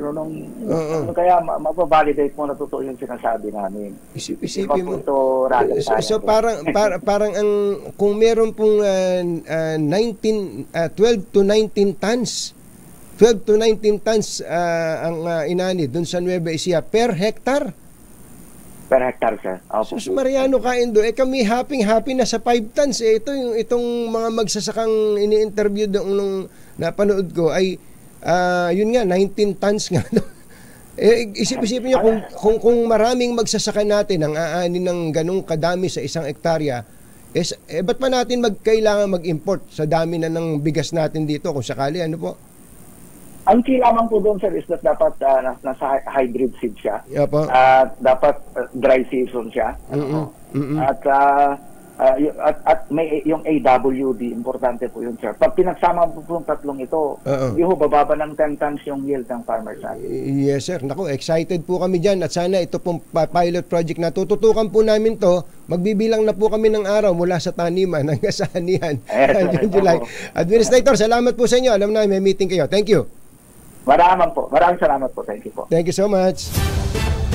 Kaya mapavalidate mo na totoo yung sinasabi namin. Isipin mo. So parang ang kung meron pong 12 to 19 tons, 12 to 19 tons ang inani doon sa Nueva Ecija per hectare. Per hectare, sir. Sus Mariano Kaindo, kami happy na sa 5 tons. Itong mga magsasakang ini-interview nung napanood ko ay yun nga, 19 tons nga. Isip-isipin nyo kung maraming magsasaka natin ang aani ng ganong kadami sa isang hektarya, ba't pa natin kailangan mag-import sa dami na ng bigas natin dito kung sakali, ano po? Ang key lamang po doon, sir, is that dapat nasa hybrid seed siya. Dapat dry season siya. At may yung AWD, importante po yun, sir. Pag pinagsama po yung tatlong ito, bababa ng 10 tons yung yield ng farmers natin. Yes, sir. Naku, excited po kami dyan. At sana ito pong pilot project na tututukan po namin to. Magbibilang na po kami ng araw mula sa taniman hanggang sa anihan. July. Administrator, salamat po sa inyo. Alam na, may meeting kayo. Thank you. Maraming salamat po. Thank you po. Thank you so much.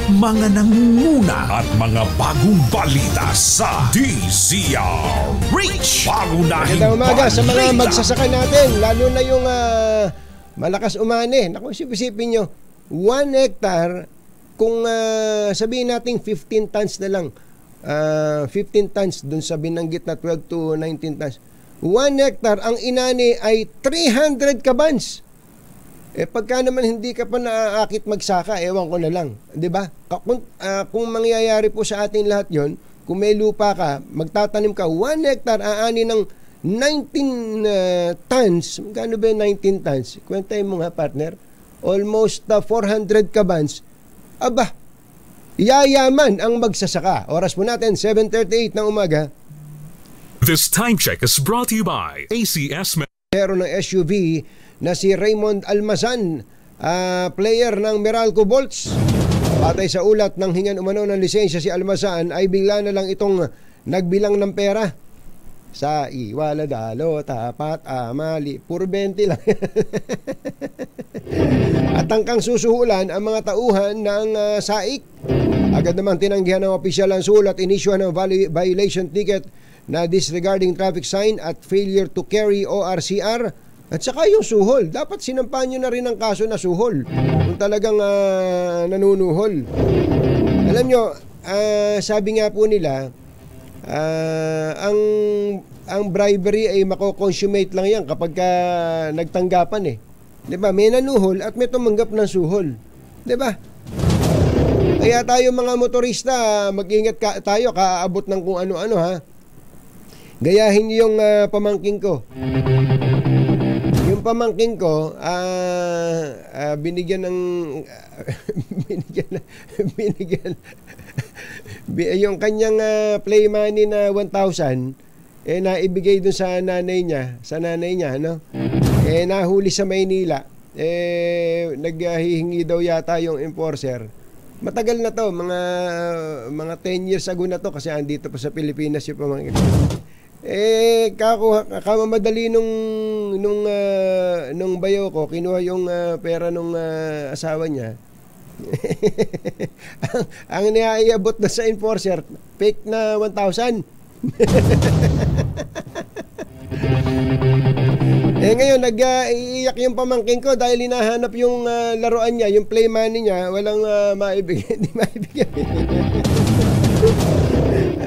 Mga nangunguna at mga bagong balita sa DZRH. Magandang umaga sa mga magsasaka natin, lalo na yung malakas umani. Naku, isipin nyo, 1 hectare, kung sabihin natin 15 tons na lang, 15 tons dun sa binanggit na 12 to 19 tons, 1 hectare, ang inani ay 300 kabans. Pagka naman hindi ka pa naaakit magsaka, ewan ko na lang. 'Di ba? Kung mangyayari po sa atin lahat yon, kung may lupa ka, magtatanim ka, 1 hectare, aani ng 19 tons. Magkano ba yung 19 tons? Kwentahin mo nga, partner. Almost 400 kabans. Aba, yayaman ang magsasaka. Oras po natin, 7:38 ng umaga. This time check is brought to you by ACS. Meron ng SUV na si Raymond Almazan, player ng Meralco Bolts. Patay sa ulat ng hingan umano ng lisensya si Almazan ay bigla na lang itong nagbilang ng pera. Sa iwala, dalo, tapat, mali, puro 20 lang. At tangkang susuhulan ang mga tauhan ng SAIC. Agad naman tinanggihan ng opisyal ang sulat, inisyuhan ng violation ticket na disregarding traffic sign at failure to carry ORCR. At saka yung suhol. Dapat sinampan nyo na rin ang kaso na suhol. Kung talagang nanunuhol. Alam nyo, sabi nga po nila, ang bribery ay mako-consummate lang yan kapag nagtanggapan eh. 'Di ba? May nanuhol at may tumanggap ng suhol. 'Di ba? Kaya tayo mga motorista, mag-ingat tayo, kaaabot ng kung ano-ano ha. Gayahin niyo yung pamangking ko. Yung pamangking ko, binigyan yung kanyang play money na 1,000 naibigay dun sa nanay niya, no? Nahuli sa Maynila. Naghihingi daw yata yung enforcer. Matagal na to, mga 10 years ago na to kasi andito pa sa Pilipinas yung pamangkin. Kamamadali nung bayo ko, kinuha yung pera nung asawa niya. ang niaiabot na sa enforcer, fake na 1,000. Ngayon nag-iiyak yung pamangkin ko dahil hinahanap yung laruan niya, yung play money niya, walang maibigay, hindi maibigay.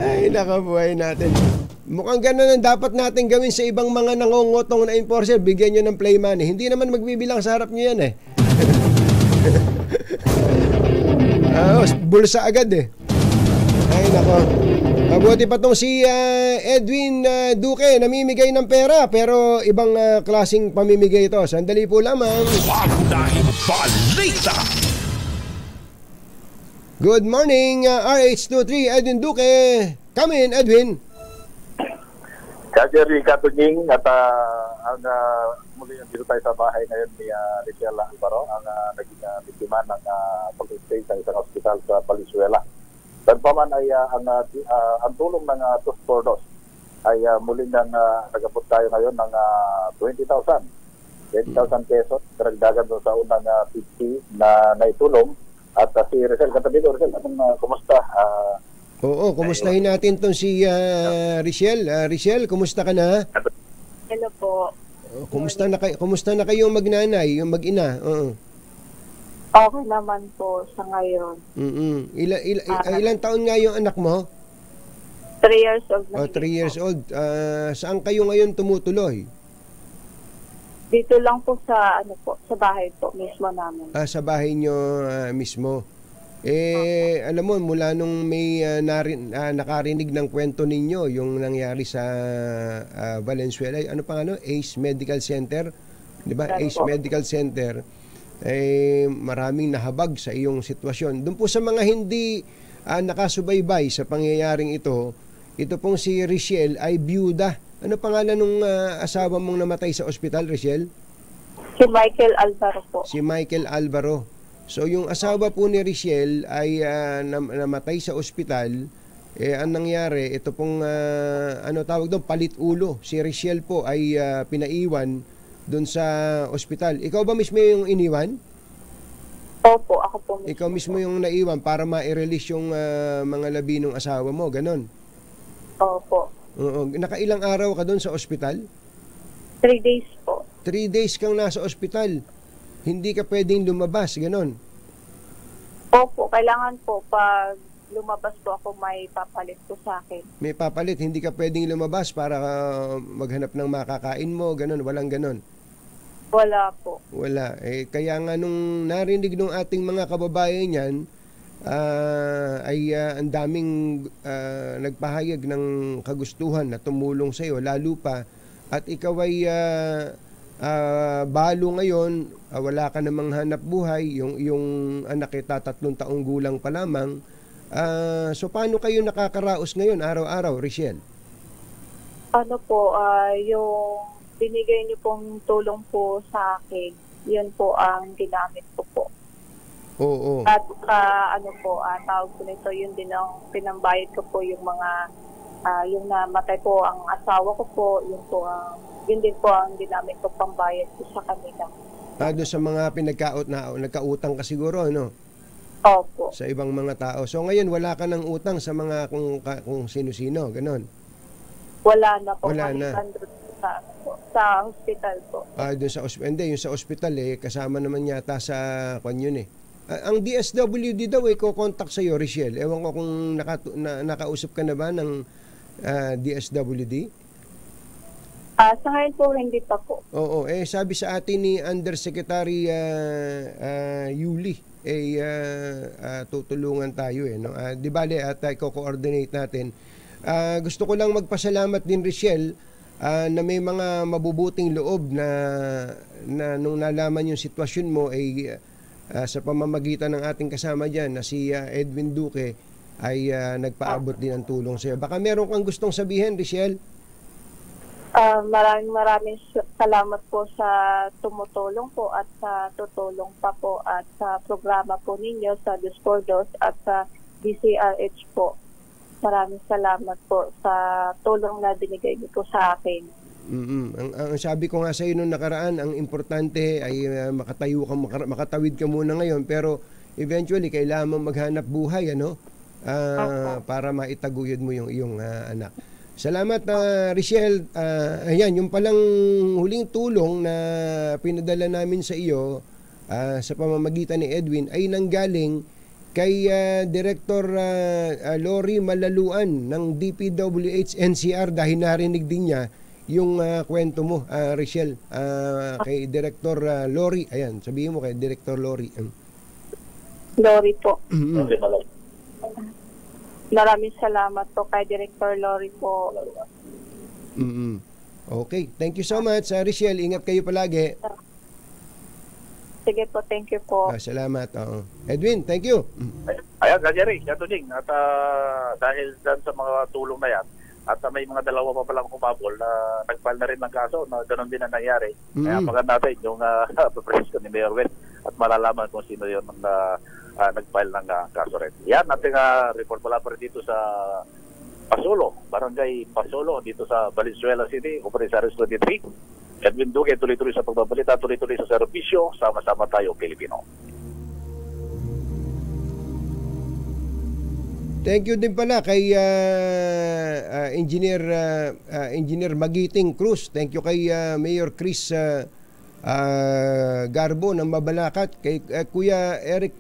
Ay, nakabuhay natin. Mukhang gano'n ang dapat natin gawin sa ibang mga nangongotong na enforcer, bigyan nyo ng play money. Hindi naman magbibilang sa harap nyo yan eh. Bulsa agad eh. Ay, nako. Mabuti pa tong si Edwin Duque, namimigay ng pera pero ibang klaseng pamimigay ito. Sandali po lamang. Pangunahing balita. Good morning, RH23, Edwin Duque. Come in, Edwin. Kajeri Katunying at muli dito tayo sa bahay ngayon ni Richelle Alvaro, ang naging biktima ng pag-stay sa isang ospital sa Valenzuela. Tagpaman ay ang tulong ng Dos por Dos ay muling nag-abot tayo ngayon ng 20,000 pesos, karagdagan doon sa unang 50 na naitulong. At si Richelle, katabi ko, Richelle, kumusta? Oo, kumustahin natin tong si Richelle. Richelle, kumusta ka na? Hello po. Kumusta na kayong magnanay, yung mag-ina? Okay naman po sa ngayon. Ilang taon nga yung anak mo? 3 years old na. 3 years old. Saan kayo ngayon tumutuloy? Dito lang po sa sa bahay po mismo namin. Sa bahay nyo mismo. Alam mo, mula nung may nakarinig ng kwento ninyo, yung nangyari sa Valenzuela, ano pa Ace Medical Center, 'di ba? Ace Medical Center. Maraming nahabag sa iyong sitwasyon. Doon po sa mga hindi nakasubaybay sa pangyayaring ito pong si Richelle ay byuda. Ano pangalan nung asawa mong namatay sa ospital, Richelle? Si Michael Alvaro po. Si Michael Alvaro. So yung asawa po ni Richelle ay namatay sa ospital. Ang nangyari, ito pong tawag doon, palit ulo. Si Richelle po ay pinaiwan doon sa ospital. Ikaw ba mismo yung iniwan? Opo, ako po mismo. Ikaw mismo yung naiwan para ma-release yung mga labi ng asawa mo, ganon? Opo. Oo. Nakailang araw ka doon sa ospital? 3 days po. 3 days kang nasa ospital. Hindi ka pwedeng lumabas, ganon? Opo, kailangan po pag lumabas po ako may papalit po sa akin. May papalit, hindi ka pwedeng lumabas para maghanap ng makakain mo, ganon, walang ganon. Wala po. Wala. Kaya nga nung narinig ng ating mga kababayan yan, ang daming nagpahayag ng kagustuhan na tumulong sa iyo, lalo pa at ikaw ay balo ngayon, wala ka namang hanap buhay, yung anak ay 3 taong gulang pa lamang. So paano kayo nakakaraos ngayon araw-araw, Richelle? Ano po, yung binigay niyo pong tulong po sa akin, yun po ang ginamit ko po. Oo. At tawag ko nito, yun din ang pinambayad ko po yung mga, yung namatay po ang asawa ko po, yun din po ang ginamit ko pambayad ko sa kanila. Doon sa mga nagkautang ka siguro, ano? Opo. Sa ibang mga tao. So ngayon, wala ka ng utang sa mga kung sino-sino, ganon? Wala na po. Wala na. Sa hospital po. Doon sa hospital. Hindi, yung sa hospital kasama naman yata sa yun ang DSWD daw ko-contact sa iyo, Richelle. Ewan ko kung nakausap ka na ba ng DSWD? Sa ngayon po, hindi pa po. Oo, sabi sa atin ni Undersecretary Yuli, tutulungan tayo no? Di bale at i-coordinate natin. Gusto ko lang magpasalamat din, Richelle, na may mga mabubuting loob na nung nalaman yung sitwasyon mo sa pamamagitan ng ating kasama dyan na si Edwin Duque ay nagpaabot din ng tulong sa iyo. Baka meron kang gustong sabihin, Richelle? Maraming salamat po sa tumutulong po at sa tutulong pa po at sa programa po ninyo sa Dos por Dos at sa DCRH po. Maraming salamat po sa tulong na binigay niyo po sa akin. Ang sabi ko nga sa iyo nung nakaraan, ang importante ay makatawid ka muna ngayon, pero eventually kailangan mo maghanap buhay, ano? Para maitaguyod mo yung iyong anak. Salamat, Richelle. Ayan, yung palang huling tulong na pinadala namin sa iyo sa pamamagitan ni Edwin ay nanggaling kay Director Lori Malaluan ng DPWH NCR dahil narinig din niya yung kwento mo, Richelle, kay Director Lori. Ayan, sabihin mo kay Director Lori. Lori po. Maraming salamat po kay Director Lori po. Okay, thank you so much, Richelle. Ingat kayo palagi. Sige po, thank you po. Salamat. Edwin, thank you. Ayan, Jerry, Tuning. At dahil dyan sa mga tulong na yan, at may mga dalawa pa palang kumabol na nag-file na rin ng kaso na ganoon din ang nangyari. Kaya pagkat natin yung presto ni Mayor West at malalaman kung sino yun nag-file ng kaso rin. Yan, ating report pala pa rin dito sa Pasolo, Barangay Pasolo, dito sa Valenzuela City, Operation 23. Edwin Duque, tuloy-tuloy sa pagbabalita, tuloy-tuloy sa serbisyo, sama-sama tayo, Pilipino. Thank you din pala kay Engineer Magiting Cruz. Thank you kay Mayor Chris Garbo ng Mabalacat. Kay Kuya Eric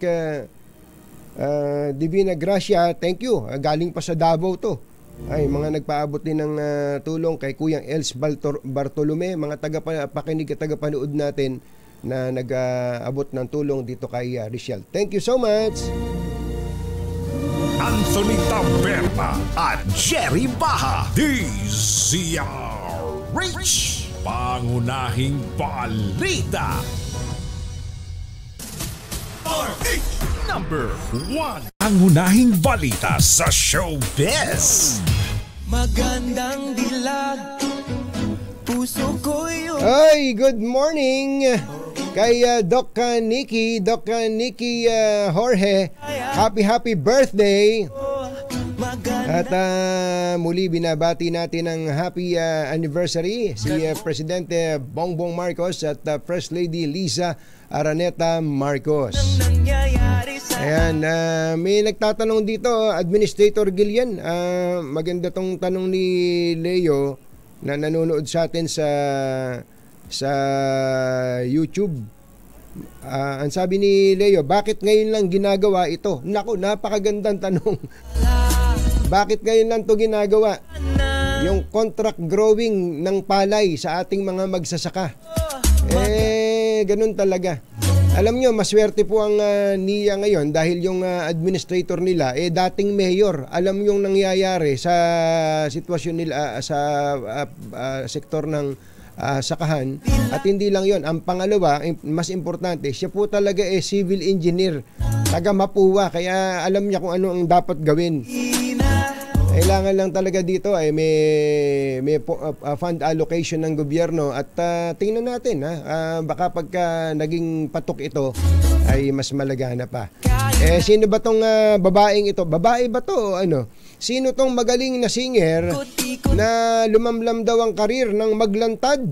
Divina Gracia, thank you. Galing pa sa Davao to. Ay, mga nagpaabot din ng tulong kay Kuya Els Bartolome, mga tagapakinig at tagapanood natin na nag-abot ng tulong dito kay Richelle. Thank you so much. Anthony Taberna at Jerry Baha, DZRH, pangunahing balita. Number 1, pangunahing balita sa showbiz. Magandang dilag, puso ko yun. Ay, good morning kay Doc Nikki Jorge. Happy birthday. At muli binabati natin ang happy anniversary si Presidente Bongbong Marcos at First Lady Liza Araneta Marcos. Ayan, may nagtatanong dito, Administrator Gillian. Maganda tong tanong ni Leo na nanonood sa atin sa YouTube. Ang sabi ni Leo, bakit ngayon lang ginagawa ito? Naku, napakagandang tanong. Bakit ngayon lang ito ginagawa? Yung contract growing ng palay sa ating mga magsasaka. ganun talaga. Alam nyo, maswerte po ang NIA ngayon dahil yung administrator nila, dating mayor. Alam yung nangyayari sa sitwasyon nila sa sektor ng sakahan. At hindi lang yon, ang pangalawa, mas importante, siya po talaga civil engineer, taga Mapua, kaya alam niya kung ano ang dapat gawin. Kailangan lang talaga dito ay may fund allocation ng gobyerno at tingnan natin baka pagka naging patok ito ay mas malagana pa. Sino ba tong babaeng ito? Babae ba to o ano? Sino tong magaling na singer na lumamlam daw ang karir ng maglantad?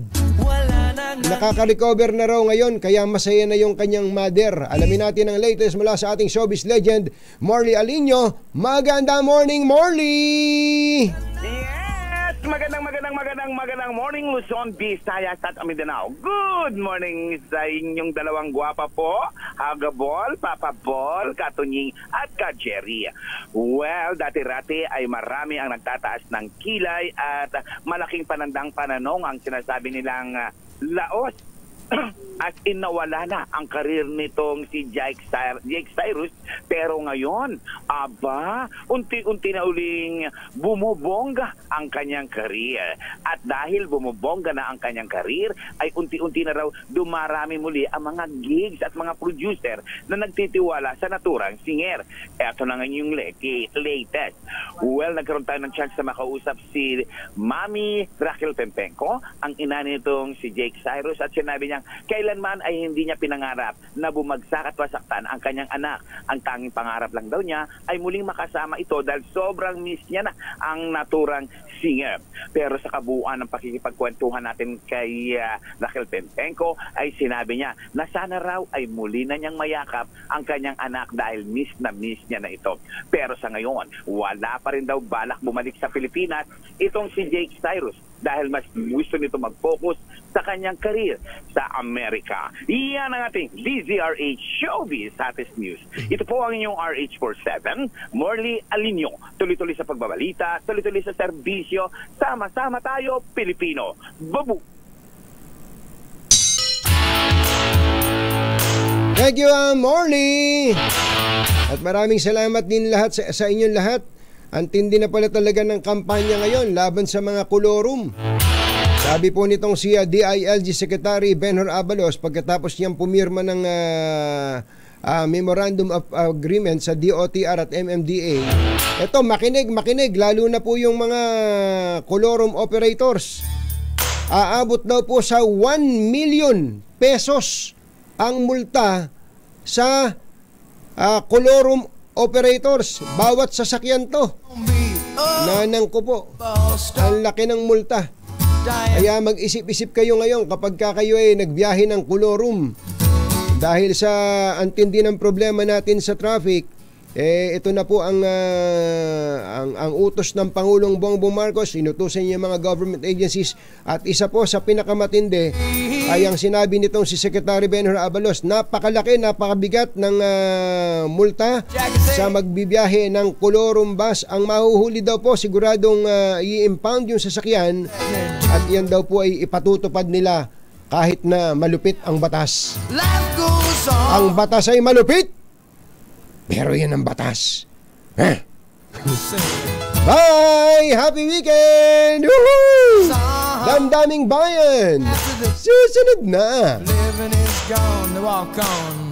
Nakaka-recover na raw ngayon kaya masaya na yung kanyang mother. Alamin natin ang latest mula sa ating showbiz legend, Morley Alinio. Magandang morning, Morley! Yes! Magandang morning, Luzon, Visayas at Mindanao. Good morning sa inyong dalawang gwapa po, Hagabol, Papa Bol, Katunying at Ka-Jerry. Well, dati-rati ay marami ang nagtataas ng kilay at malaking panandang-pananong ang sinasabi nilang laos at inawala na ang karir nitong si Jake Cyrus. Pero ngayon, unti-unti na uling bumubongga ang kanyang karir. At dahil bumubongga na ang kanyang karir, ay unti-unti na raw dumarami muli ang mga gigs at mga producer na nagtitiwala sa naturang singer. Eto na nga yung latest. Well, nagkaroon tayo ng chance na makausap si Mami Raquel Pempenco, ang ina nitong si Jake Cyrus, at sinabi niya kailanman ay hindi niya pinangarap na bumagsak at wasaktan ang kanyang anak. Ang tanging pangarap lang daw niya ay muling makasama ito dahil sobrang miss niya na ang naturang singer. Pero sa kabuuan ng pakikipagkwentuhan natin kay Raquel Pempenco ay sinabi niya na sana raw ay muli na niyang mayakap ang kanyang anak dahil miss niya na ito. Pero sa ngayon, wala pa rin daw balak bumalik sa Pilipinas itong si Jake Cyrus dahil mas gusto nito mag-focus sa kanyang karir sa Amerika. Iyan ang ating DZRH Showbiz Hottest News. Ito po ang inyong RH47, Morley Alinio. Tuloy-tuloy sa pagbabalita, tuloy-tuloy sa serbisyo, sama-sama tayo, Pilipino. Babu! Thank you, Morley! At maraming salamat din lahat sa inyong lahat. Ang tindi na pala talaga ng kampanya ngayon laban sa mga kolorum. Sabi po nitong si DILG Secretary Benhur Abalos pagkatapos niyang pumirma ng Memorandum of Agreement sa DOTR at MMDA. Ito, makinig, lalo na po yung mga kolorum operators. Aabot daw po sa 1 million pesos ang multa sa kolorum operators. Bawat sasakyan to. Nanang ko po, ang laki ng multa. Kaya mag-isip-isip kayo ngayon kapag kayo ay nagbiyahe ng kolorum. Dahil sa antindi ng problema natin sa traffic, ito na po ang utos ng Pangulong Bongbong Marcos. Inutusan niya mga government agencies. At isa po sa pinakamatindi ay ang sinabi nitong si Secretary Benhur Abalos, napakalaki, napakabigat ng multa sa magbibiyahe ng kolorum bus. Ang mahuhuli daw po siguradong i-impound yung sasakyan at yan daw po ay ipatutupad nila kahit na malupit ang batas. Ang batas ay malupit, pero yan ang batas. Bye! Happy weekend! Woohoo! Damdaming bayan! Susunod na! Living is gone, walk on.